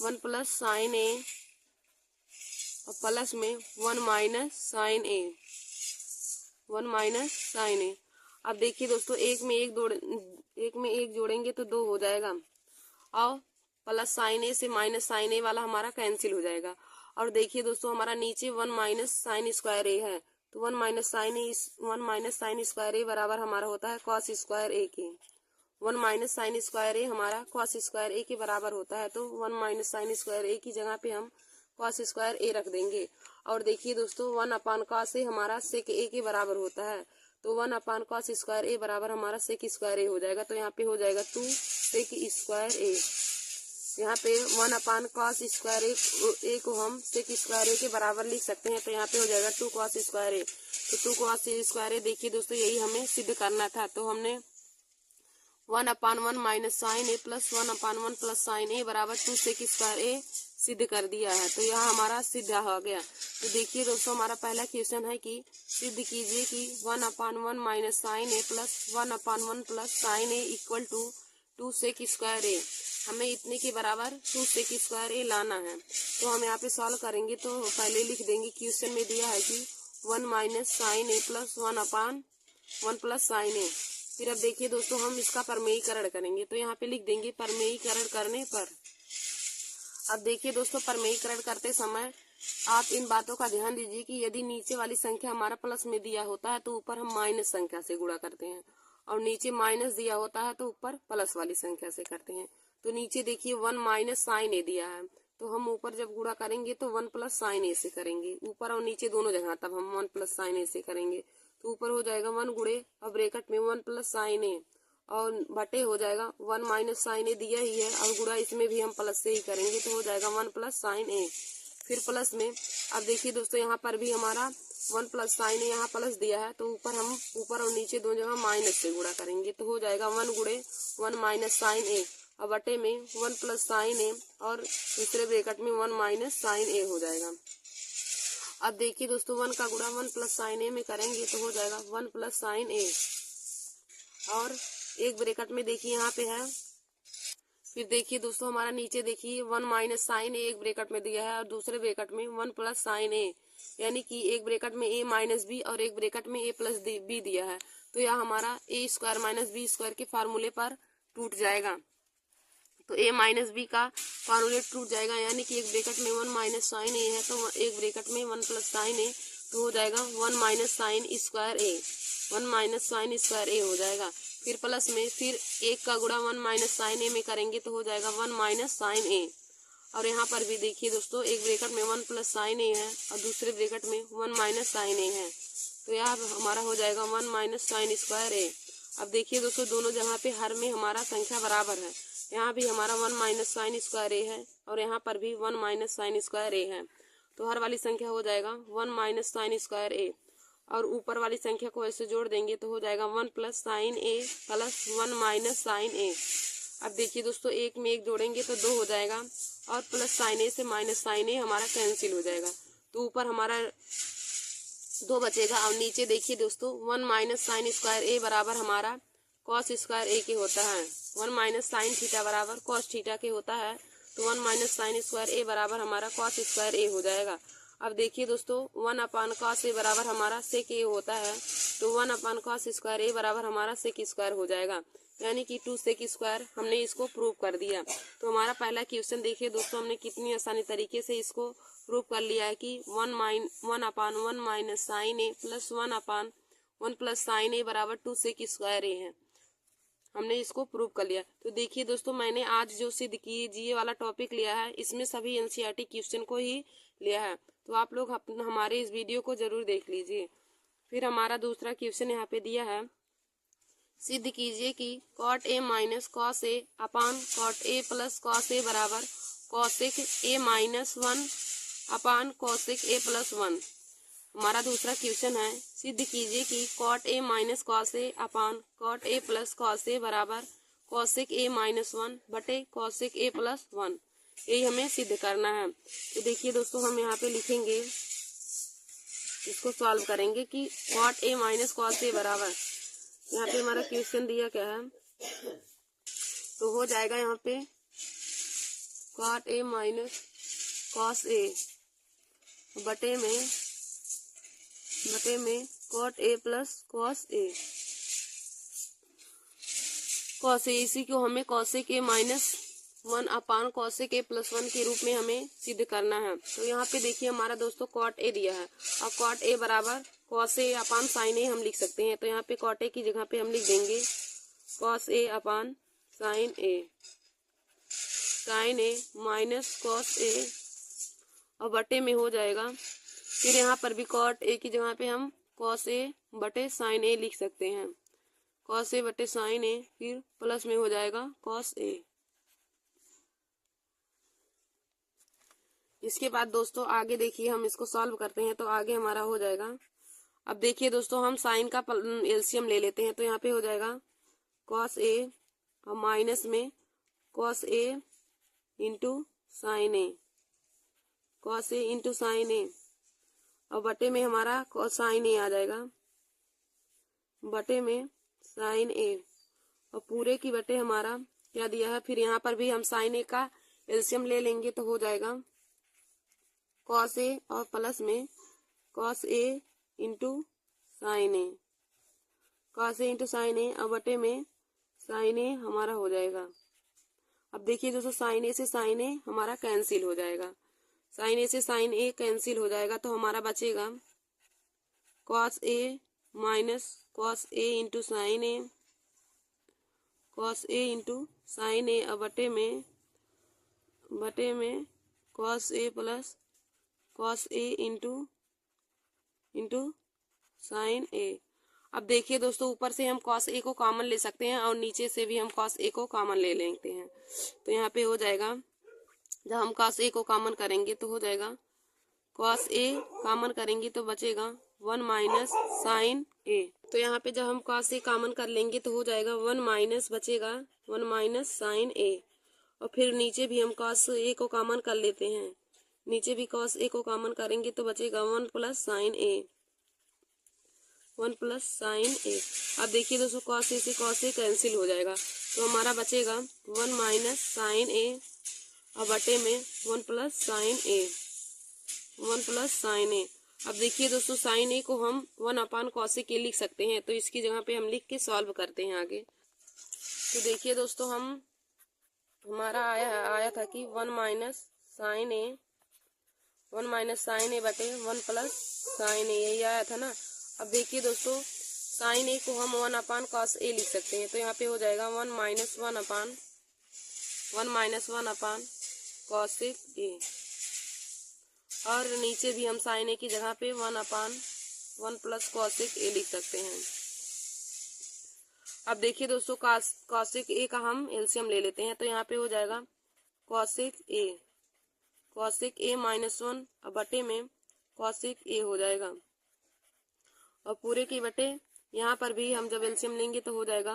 1 प्लस साइन ए, और प्लस में 1 माइनस साइन ए, 1 माइनस साइन ए। अब देखिए दोस्तों एक में एक जोड़ेंगे तो 2 हो जाएगा, और प्लस साइन ए से माइनस साइन ए वाला हमारा कैंसिल हो जाएगा। और देखिए दोस्तों हमारा नीचे 1 माइनस साइन स्क्वायर ए है, तो 1 माइनस साइन स्क्वायर ए बराबर हमारा होता है कॉस स्क्वायर ए के। 1 माइनस साइन स्क्वायर ए हमारा कॉस स्क्वायर ए के बराबर होता है, तो 1 माइनस साइन स्क्वायर ए की जगह पे हम कॉस स्क्वायर ए रख देंगे। और देखिए दोस्तों 1 अपान कॉस ए हमारा सेक ए के बराबर होता है, तो 1 अपान कॉस स्क्वायर ए बराबर हमारा सेक स्क्वायर ए हो जाएगा। तो यहाँ पे हो जाएगा 2 सेक स्क्वायर ए। यहाँ पे 1 अपान कॉस स्क्वायर ए को हम सेक स्क्वायर ए के बराबर लिख सकते हैं, तो यहाँ पे हो जाएगा 2 कॉस स्क्वायर ए। तो 2 कॉस स्क्वायर ए देखिए दोस्तों यही हमें सिद्ध करना था, तो हमने 1/1 minus sine a plus 1/1 plus sine ए बराबर 2 सेक स्क्वायर ए सिद्ध कर दिया है। तो यह हमारा सिद्ध हो गया। तो देखिए दोस्तों हमारा पहला क्वेश्चन है कि सिद्ध कीजिए कि 1/1 minus sine a plus 1/1 plus sine a equal to 2 sec square a. हमें इतने के बराबर 2 सेक स्क्वायर ए लाना है। तो हम यहाँ पे सॉल्व करेंगे, तो पहले लिख देंगे क्वेश्चन में दिया है कि 1 minus sine a plus 1/1 plus sine ए। फिर अब देखिए दोस्तों हम इसका परमेयीकरण करेंगे, तो यहाँ पे लिख देंगे परमेयीकरण करने पर। अब देखिए दोस्तों परमेयीकरण करते समय आप इन बातों का ध्यान दीजिए कि यदि नीचे वाली संख्या हमारा प्लस में दिया होता है तो ऊपर हम माइनस संख्या से गुणा करते हैं, और नीचे माइनस दिया होता है तो ऊपर प्लस वाली संख्या से करते हैं। तो नीचे देखिए 1 माइनस साइन ए दिया है, तो हम ऊपर जब गुणा करेंगे तो 1 प्लस साइन ए से करेंगे, ऊपर और नीचे दोनों जगह तब हम 1 प्लस साइन ए से करेंगे। तो ऊपर हो जाएगा 1 गुणे और ब्रैकेट में 1 प्लस साइन ए, और बटे हो जाएगा 1 माइनस साइन ए दिया ही है, और गुणा इसमें भी हम प्लस से ही करेंगे, तो हो जाएगा 1 प्लस साइन ए। फिर प्लस में अब देखिए दोस्तों यहाँ पर भी हमारा 1 प्लस साइन ए यहाँ प्लस दिया है, तो ऊपर और नीचे दोनों जगह माइनस से गुणा करेंगे, तो हो जाएगा 1 गुणे 1 माइनस साइन ए, और बटे में 1 प्लस साइन ए, और दूसरे ब्रैकेट में 1 माइनस साइन ए हो जाएगा। अब देखिए दोस्तों 1 का गुणा 1 प्लस साइन ए में करेंगे तो हो जाएगा 1 प्लस साइन ए, और एक ब्रैकेट में देखिए यहाँ पे है। फिर देखिए दोस्तों हमारा नीचे देखिए 1 माइनस साइन ए एक ब्रैकेट में दिया है और दूसरे ब्रैकेट में 1 प्लस साइन ए, यानी कि एक ब्रैकेट में a माइनस बी और एक ब्रैकेट में a प्लस बी दिया है। तो यह हमारा a square minus B square के फार्मूले पर टूट जाएगा। तो a माइनस बी का फार्मूले टूट जाएगा, यानी कि एक ब्रैकेट में 1 माइनस साइन ए है तो एक ब्रैकेट में 1 प्लस साइन ए, तो हो जाएगा 1 माइनस साइन स्क्वायर ए, 1 माइनस साइन स्क्वायर ए हो जाएगा। फिर प्लस में फिर एक का गुणा 1 माइनस साइन ए में करेंगे तो हो जाएगा 1 माइनस साइन ए। और यहाँ पर भी देखिए दोस्तों एक ब्रैकेट में 1 प्लस साइन ए है और दूसरे ब्रैकेट में 1 माइनस साइन ए है, तो यहाँ हमारा हो जाएगा 1 माइनस साइन स्क्वायर ए। अब देखिए दोस्तों दोनों जगह पे हर में हमारा संख्या बराबर है, यहाँ भी हमारा 1 माइनस साइन स्क्वायर ए है और यहाँ पर भी 1 माइनस साइन स्क्वायर ए है, तो हर वाली संख्या हो जाएगा 1 माइनस साइन स्क्वायर ए। और ऊपर वाली संख्या को ऐसे जोड़ देंगे तो हो जाएगा 1 plus sine a plus 1 minus sine ए। अब देखिए दोस्तों एक में एक जोड़ेंगे तो 2 हो जाएगा और प्लस साइन ए से माइनस साइन ए हमारा कैंसिल हो जाएगा, तो ऊपर हमारा 2 बचेगा। और नीचे देखिए दोस्तों 1 माइनस साइन स्क्वायर ए बराबर हमारा कॉस स्क्वायर ए के होता है, 1 माइनस साइन थीटा बराबर कॉस थीटा के होता है, तो 1 माइनस साइन स्क्वायर ए बराबर हमारा कॉस स्क्वायर ए हो जाएगा। अब देखिए दोस्तों 1 अपान कॉस ए बराबर हमारा सेक ए होता है, तो 1 अपान कॉस स्क्वायर ए बराबर हमारा सेक स्क्वायर हो जाएगा, यानी कि 2 सेक स्क्वायर। हमने इसको प्रूव कर दिया। तो हमारा पहला क्वेश्चन देखिए दोस्तों हमने कितनी आसानी तरीके से इसको प्रूव कर लिया है कि 1 अपान 1 minus sine a plus 1 upon 1 plus sine ए बराबर 2 सेक स्क्वायर ए है। हमने इसको प्रूव कर लिया। तो देखिए दोस्तों मैंने आज जो सिद्ध कीजिए वाला टॉपिक लिया है इसमें सभी एनसीईआरटी क्वेश्चन को ही लिया है, तो आप लोग हमारे इस वीडियो को जरूर देख लीजिए। फिर हमारा दूसरा क्वेश्चन यहाँ पे दिया है, सिद्ध कीजिए कि cot a minus cos a upon cot a plus cos a बराबर cosec a minus 1 upon cosec a plus 1। हमारा दूसरा क्वेश्चन है, सिद्ध कीजिए कि cot a minus cos a upon cot a plus cos a बराबर कॉसेक ए माइनस 1 बटे कॉसेक ए प्लस 1। यही हमें सिद्ध करना है। तो देखिए दोस्तों हम यहाँ पे लिखेंगे, इसको सॉल्व करेंगे कि cot a minus cos a बराबर, यहाँ पे हमारा क्वेश्चन दिया क्या है, तो हो जाएगा यहाँ पे cot a minus cos a बटे में cot a plus cos a, cos a, इसी को हमें cosec a minus 1 upon cosec a plus 1 के रूप में हमें सिद्ध करना है। तो यहाँ पे देखिए हमारा दोस्तों कॉट ए दिया है और कॉट ए बराबर कॉस ए अपान साइन ए हम लिख सकते हैं। तो यहाँ पे कॉट ए की जगह पे हम लिख देंगे cos a upon sign A minus cos ए और बटे में हो जाएगा। फिर यहाँ पर भी कॉट ए की जगह पे हम कॉस ए बटे साइन ए लिख सकते हैं, कॉस ए बटे साइन ए, फिर प्लस में हो जाएगा कॉस ए। इसके बाद दोस्तों आगे देखिए हम इसको सॉल्व करते हैं तो आगे हमारा हो जाएगा। अब देखिए दोस्तों हम साइन का एलसीएम ले लेते हैं, तो यहाँ पे हो जाएगा कॉस ए और माइनस में cos A into sine A, cos A into sine a और बटे में हमारा कॉस साइन ए आ जाएगा, बटे में साइन ए और पूरे की बटे हमारा क्या दिया है। फिर यहाँ पर भी हम साइन ए का एलसीएम ले लेंगे तो हो जाएगा कॉस ए और प्लस में cos A into sine A, cos A into sine a और बटे में साइन ए हमारा हो जाएगा। अब देखिए दोस्तों साइन ए से साइन ए हमारा कैंसिल हो जाएगा, साइन ए से साइन ए कैंसिल हो जाएगा, तो हमारा बचेगा cos A minus cos A into sine A, cos A into sine a और बटे में cos A plus cos A into sine ए। अब देखिए दोस्तों ऊपर से हम कॉस ए को कॉमन ले सकते हैं और नीचे से भी हम कॉस ए को कॉमन ले लेते हैं। तो यहाँ पे हो जाएगा, जब हम कॉस ए को कॉमन करेंगे तो हो जाएगा कॉस ए कॉमन करेंगे तो बचेगा 1 माइनस साइन ए। तो यहाँ पे जब हम कॉस ए कॉमन कर लेंगे तो हो जाएगा 1 माइनस बचेगा 1 माइनस साइन ए, और फिर नीचे भी हम कॉस ए को कॉमन कर लेते हैं, नीचे भी कॉस ए को कॉमन करेंगे तो बचेगा 1 प्लस साइन ए, वन प्लस साइन ए। अब देखिए दोस्तों कॉस ए से कॉस ए कैंसिल हो जाएगा, तो हमारा बचेगा वन माइनस साइन ए और बटे में वन प्लस साइन ए, वन प्लस साइन ए। अब देखिए दोस्तों साइन ए को हम वन अपान कॉसेक ए लिख सकते हैं, तो इसकी जगह पे हम लिख के सॉल्व करते हैं आगे। तो देखिए दोस्तों हमारा आया था कि वन माइनस साइन ए बटे वन प्लस साइन ए, यही आया था ना। अब देखिए दोस्तों साइन ए को हम वन अपान कॉस ए लिख सकते हैं, तो यहाँ पे हो जाएगा one minus one upon cosec ए, और नीचे भी हम साइन ए की जगह पे one upon one plus cosec ए लिख सकते हैं। अब देखिए दोस्तों कॉसेक ए का हम एलसीएम ले लेते हैं, तो यहाँ पे हो जाएगा कॉसेक ए माइनस वन और बटे में कॉसेक ए हो जाएगा, और पूरे के बटे यहाँ पर भी हम जब एलसीएम लेंगे तो हो जाएगा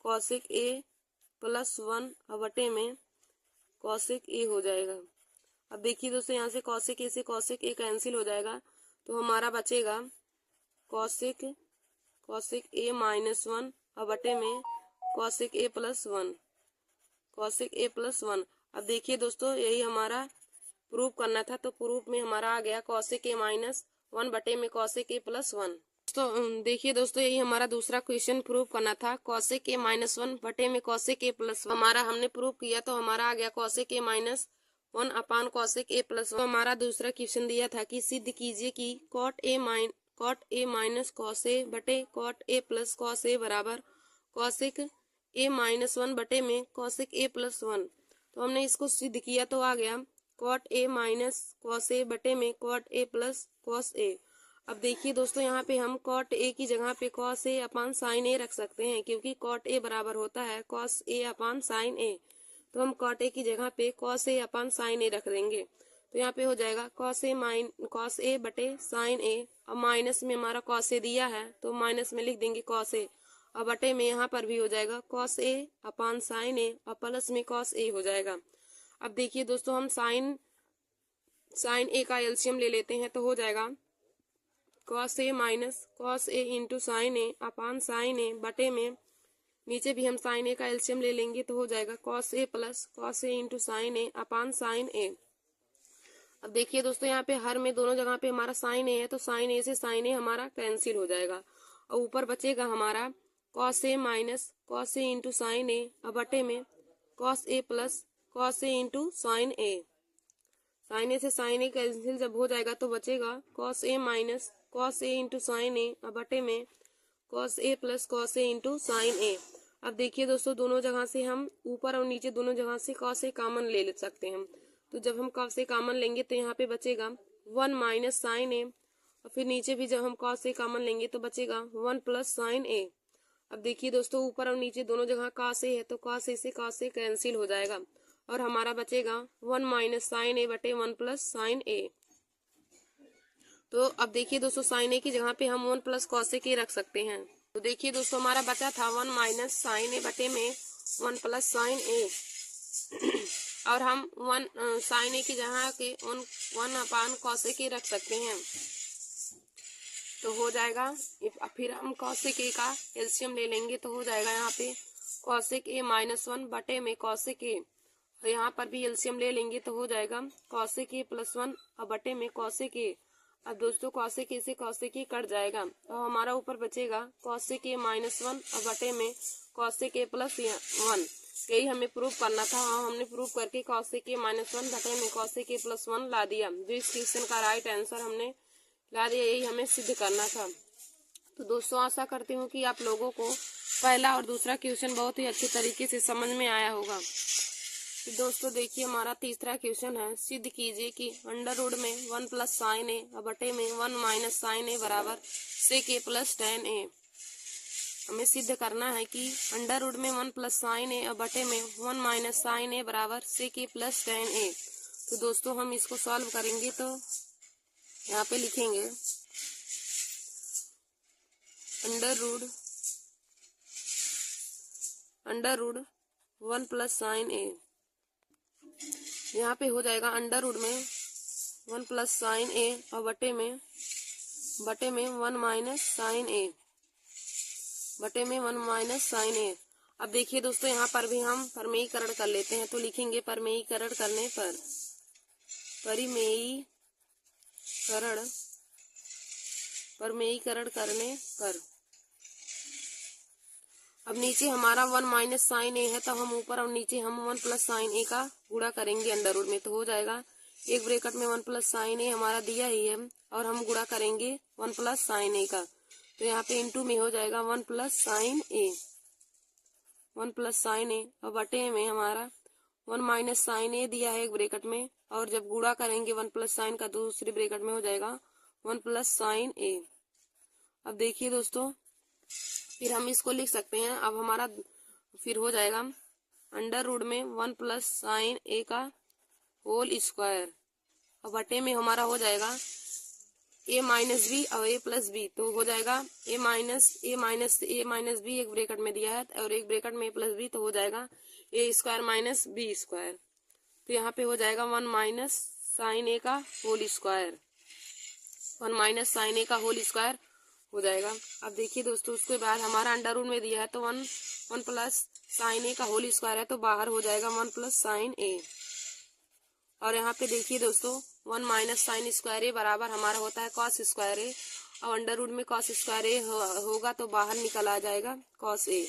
कॉसेक ए प्लस वन और बटे में कॉसेक ए हो जाएगा। अब देखिए दोस्तों यहाँ से कॉसेक ए कैंसिल हो जाएगा, तो हमारा बचेगा कॉसेक ए माइनस वन और बटे में कॉसेक ए प्लस वन। अब देखिए दोस्तों यही हमारा प्रूफ करना था, तो प्रूफ में हमारा आ गया कॉसेक ए माइनस वन बटे में कॉसेक ए प्लस वन। तो देखिए दोस्तों यही हमारा दूसरा क्वेश्चन प्रूफ करना था, कॉसेक ए माइनस वन बटे में कॉसेक ए प्लस वन। हमारा हमने प्रूफ किया, तो हमारा आ गया cosec a minus one upon cosec a plus one. हमारा दूसरा क्वेश्चन दिया था कि सिद्ध कीजिए कि cot a minus cos a बटे cot a plus cos a बराबर कॉसेक ए माइनस वन बटे में कॉसेक ए प्लस वन। तो हमने इसको सिद्ध किया, तो आ गया cot a minus cos a बटे में कॉट ए प्लस कॉस ए। अब देखिए दोस्तों यहाँ पे हम कॉट ए की जगह पे कॉस ए अपान साइन ए रख सकते हैं, क्योंकि कॉट ए बराबर होता है कॉस ए अपान साइन ए। तो हम कॉट ए की जगह पे कॉस ए अपान साइन ए रख देंगे, तो यहाँ पे हो जाएगा कॉस ए बटे साइन ए, और माइनस में हमारा कॉस ए दिया है तो माइनस में लिख देंगे कॉस ए, और बटे में यहाँ पर भी हो जाएगा cos a upon sign a, और प्लस में कॉस ए हो जाएगा। अब देखिए दोस्तों हम साइन ए का एलसीएम ले लेते हैं, तो हो जाएगा cos A minus cos A into sine A upon sign ए बटे में नीचे भी हम साइन ए का एलसीएम ले लेंगे, तो हो जाएगा cos A plus cos A into sine A upon sign ए। अब देखिए दोस्तों यहाँ पे हर में दोनों जगह पे हमारा साइन ए है, तो साइन ए से साइन ए हमारा कैंसिल हो जाएगा, और ऊपर बचेगा हमारा cos A minus cos A into sine a और बटे में cos A plus cos A into sine A. Sign ए से साइन ए कैंसिल जब हो जाएगा तो बचेगा cos A minus cos A into sine a और बटे में cos A plus cos A into sine ए। अब देखिए दोस्तों दोनों जगह से हम ऊपर और नीचे दोनों जगह से कॉस ए कॉमन ले सकते हैं, तो जब हम कॉस ए कॉमन लेंगे तो यहाँ पे बचेगा वन माइनस साइन ए, और फिर नीचे भी जब हम कॉस ए कॉमन लेंगे तो बचेगा वन प्लस साइन ए। अब देखिए दोस्तों ऊपर और नीचे दोनों जगह कॉस ए है, तो कॉस ए से कॉस ए कैंसिल हो जाएगा, और हमारा बचेगा वन माइनस साइन ए बटे वन प्लस साइन ए। तो अब देखिए दोस्तों साइन ए की जगह पे हम वन प्लस कॉस ए के रख सकते हैं, तो देखिए दोस्तों हमारा बचा था वन माइनस साइन ए बटे में वन प्लस साइन ए, और हम वन साइन ए की जगह के वन अपान कॉस ए के रख सकते हैं, तो हो जाएगा। फिर हम कॉसेक ए का एलसीएम ले लेंगे, तो हो जाएगा यहाँ पे कॉसेक ए माइनस वन बटे में कॉसेक ए, और यहाँ पर भी एलसीएम ले लेंगे तो हो जाएगा कॉसेक ए प्लस वन और बटे में कॉसेक ए। अब दोस्तों कॉसेक ए से कॉसेक ए कट जाएगा, और हमारा ऊपर बचेगा कॉसेक ए माइनस वन और बटे में कॉसेक ए प्लस वन। यही हमें प्रूफ करना था, हमने प्रूफ करके कॉसेक ए माइनस वन बटे में कॉसेक ए प्लस वन ला दिया, जो इस क्वेश्चन का राइट आंसर हमने ला दिया, यही हमें सिद्ध करना था। तो दोस्तों आशा करती हूँ कि आप लोगों को पहला और दूसरा क्वेश्चन बहुत ही अच्छे तरीके से समझ में आया होगा। तो दोस्तों देखिए हमारा तीसरा क्वेश्चन है, सिद्ध कीजिए कि अंडर रूट में वन प्लस साइन ए और बटे में वन माइनस साइन ए बराबर सेक ए प्लस टेन ए। हमें सिद्ध करना है कि अंडर रूट में वन प्लस साइन ए और बटे में वन माइनस साइन ए बराबर सेक ए प्लस टेन ए। तो दोस्तों हम इसको सॉल्व करेंगे, तो यहाँ पे लिखेंगे under root one plus sine a, यहाँ पे हो जाएगा अंडर रूट में वन प्लस साइन ए और बटे में बटे में 1 माइनस साइन ए, बटे में 1 माइनस साइन ए। अब देखिए दोस्तों यहाँ पर भी हम परमेयीकरण कर लेते हैं, तो लिखेंगे परमेयीकरण करने पर, परमेयीकरण करने पर। अब नीचे हमारा 1 माइनस साइन ए है, तो हम ऊपर और नीचे हम 1 प्लस साइन ए का गुणा करेंगे अंडर रूट में, तो हो जाएगा एक ब्रैकेट में 1 प्लस साइन ए हमारा दिया ही है और हम गुणा करेंगे 1 प्लस साइन ए का, तो यहाँ पे इंटू में हो जाएगा 1 plus sine A, 1 plus sine a. और बटे में हमारा 1 माइनस साइन ए दिया है एक ब्रैकेट में, और जब गुणा करेंगे 1 प्लस साइन का दूसरी ब्रैकेट में हो जाएगा 1 प्लस साइन ए। अब देखिए दोस्तों फिर हम इसको लिख सकते हैं। अब हमारा फिर हो जाएगा अंडर रूट में 1 प्लस साइन ए का होल स्क्वायर, और बटे में हमारा हो जाएगा ए माइनस बी और ए प्लस बी, तो हो जाएगा ए माइनस बी एक ब्रैकेट में दिया है और एक ब्रैकेट में ए प्लस बी, तो हो जाएगा ए स्क्वायर माइनस बी स्क्वायर। तो यहाँ पे हो जाएगा 1 माइनस साइन ए का होल स्क्वायर, 1 माइनस साइन ए का होल स्क्वायर हो जाएगा। अब देखिए दोस्तों उसके बाद हमारा अंडर रूट में दिया है, तो 1 प्लस साइन ए का होल स्क्वायर है, तो बाहर हो जाएगा 1 प्लस साइन ए। और यहाँ पे देखिए दोस्तों 1 माइनस साइन स्क्वायर ए बराबर हमारा होता है कॉस स्क्वायर ए, और अंडर रूट में कॉस स्क्वायर ए होगा तो बाहर निकल आ जाएगा कॉस ए।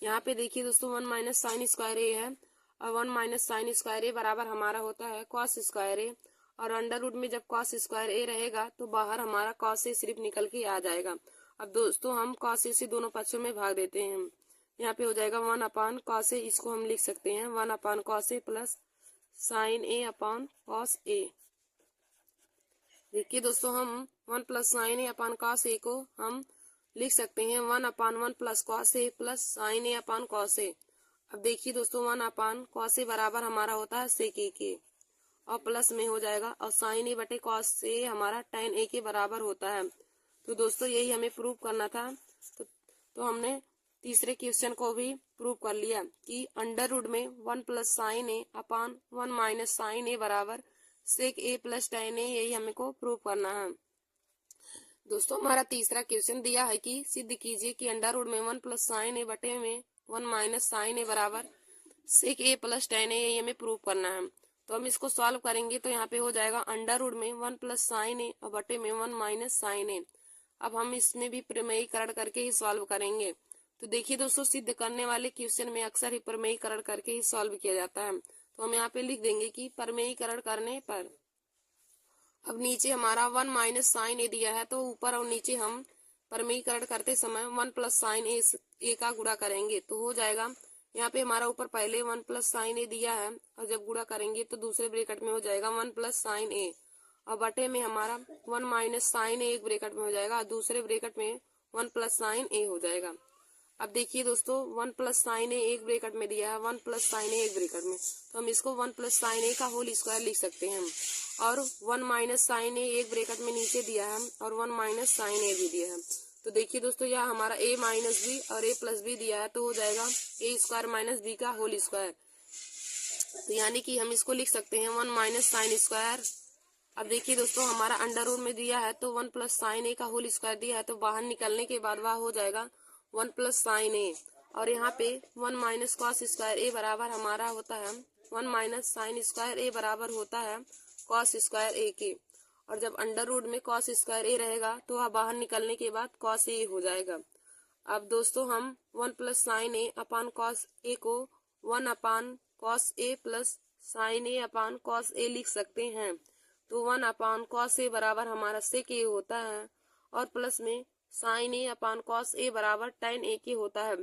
यहाँ पे देखिए दोस्तों 1 माइनस साइन स्क्वायर ए है, और 1 माइनस साइन स्क्वायर ए बराबर हमारा होता है कॉस स्क्वायर ए, और अंडर रूट में जब कॉस स्क्वायर ए रहेगा तो बाहर हमारा कॉस ए सिर्फ निकल के आ जाएगा। अब दोस्तों हम कॉस ए से दोनों पक्षों में भाग देते हैं, यहाँ पे हो जाएगा 1 अपान कॉस ए, इसको हम लिख सकते हैं 1 अपान cos A plus sine A upon cos A. देखिए दोस्तों हम 1 plus sine A upon cos A को हम लिख सकते हैं 1 अपान 1 plus cos A plus sine A upon cos A. अब देखिए दोस्तों 1 अपान कॉस ए बराबर हमारा होता है सेक ए के, और प्लस में हो जाएगा और साइन ए बटे कॉस ए हमारा टेन ए के बराबर होता है। तो दोस्तों यही हमें प्रूव करना था, तो हमने तीसरे क्वेश्चन को भी प्रूव कर लिया कि अंडर रूट में 1 प्लस साइन ए अपान 1 माइनस साइन ए बराबर सेक ए प्लस टेन ए, यही हमें को प्रूव करना है। दोस्तों हमारा तीसरा क्वेश्चन दिया है कि सिद्ध कीजिए कि अंडर रूट में 1 प्लस साइन ए बटे में 1 माइनस साइन ए बराबर सेक ए प्लस टेन ए, यही हमें प्रूव करना है। तो हम इसको सॉल्व करेंगे, तो यहाँ पे हो जाएगा अंडर रूट में 1 प्लस साइन ए और बटे में 1 माइनस साइन ए। अब हम इसमें भी प्रमेयीकरण करके ही सॉल्व करेंगे। तो देखिए दोस्तों सिद्ध करने वाले क्वेश्चन में अक्सर ही प्रमेयीकरण करके ही सॉल्व किया जाता है, तो हम यहाँ पे लिख देंगे कि प्रमेयीकरण करने पर। अब नीचे हमारा 1 माइनस साइन ए दिया है, तो ऊपर और नीचे हम प्रमेयीकरण करते समय 1 प्लस साइन ए का गुणा करेंगे, तो हो जाएगा यहाँ पे हमारा ऊपर पहले 1 प्लस साइन ए दिया है, और जब गुणा करेंगे तो दूसरे ब्रैकेट में हो जाएगा 1 प्लस साइन ए, और बटे में हमारा 1 माइनस साइन ए एक ब्रैकेट में हो जाएगा और दूसरे ब्रैकेट में 1 प्लस साइन ए हो जाएगा। अब देखिए दोस्तों 1 प्लस साइन ए एक ब्रैकेट में दिया है, 1 प्लस साइन ए एक ब्रैकेट में, तो हम इसको 1 प्लस साइन ए का होल स्क्वायर लिख सकते हैं। और 1 माइनस साइन ए एक ब्रैकेट में नीचे दिया है और 1 माइनस साइन ए भी दिया है। तो देखिए दोस्तों यह हमारा a माइनस बी और a प्लस बी दिया है, तो हो जाएगा a स्क्वायर माइनस बी का होल स्क्वायर। तो यानी कि हम इसको लिख सकते हैं 1 माइनस साइन स्क्वायर। अब देखिए दोस्तों हमारा अंडर रूट में दिया है, तो 1 प्लस साइन ए का होल स्क्वायर दिया है, तो बाहर निकलने के बाद वह हो जाएगा 1 प्लस साइन ए, और यहाँ पे 1 माइनस कॉस स्क्वायर ए बराबर हमारा होता है 1 माइनस साइन स्क्वायर ए बराबर होता है कॉस स्क्वायर ए के, और जब अंडर रूट में कॉस स्क्वायर ए रहेगा तो वह बाहर निकलने के बाद कॉस ए हो जाएगा। अब दोस्तों हम 1 plus sine A upon cos A को 1 अपान cos A plus sine A upon cos A लिख सकते हैं। तो 1 अपान कॉस ए बराबर हमारा सेक ए होता है, और प्लस में sign A upon cos a बराबर टेन ए के होता है।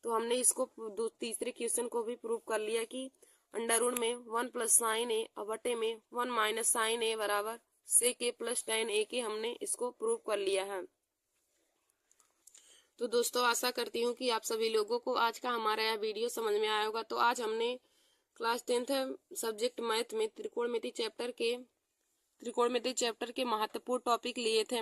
तो हमने इसको तीसरे क्वेश्चन को भी प्रूव कर लिया कि अंडर रूट में 1 प्लस साइन ए और बटे में 1 माइनस साइन ए बराबर सेक ए प्लस टेन ए के, हमने इसको प्रूव कर लिया है। तो दोस्तों आशा करती हूँ कि आप सभी लोगों को आज का हमारा यह वीडियो समझ में आया होगा। तो आज हमने क्लास 10th सब्जेक्ट मैथ में त्रिकोणमिति चैप्टर के महत्वपूर्ण टॉपिक लिए थे।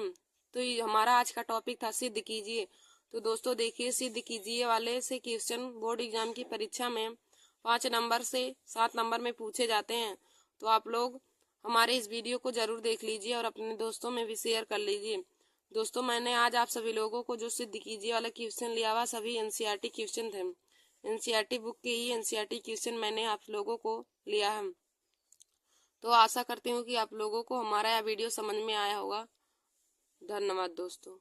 तो ये हमारा आज का टॉपिक था सिद्ध कीजिए। तो दोस्तों देखिए सिद्ध कीजिए वाले से क्वेश्चन बोर्ड एग्जाम की परीक्षा में 5 नंबर से 7 नंबर में पूछे जाते हैं। तो आप लोग हमारे इस वीडियो को जरूर देख लीजिए और अपने दोस्तों में भी शेयर कर लीजिए। दोस्तों, मैंने आज आप सभी लोगों को जो सिद्ध कीजिए वाला क्वेश्चन लिया हुआ सभी एनसीईआरटी क्वेश्चन थे। एनसीईआरटी बुक के ही एनसीईआरटी क्वेश्चन मैंने आप लोगों को लिया है। तो आशा करती हूँ कि आप लोगों को हमारा यह वीडियो समझ में आया होगा। धन्यवाद दोस्तों।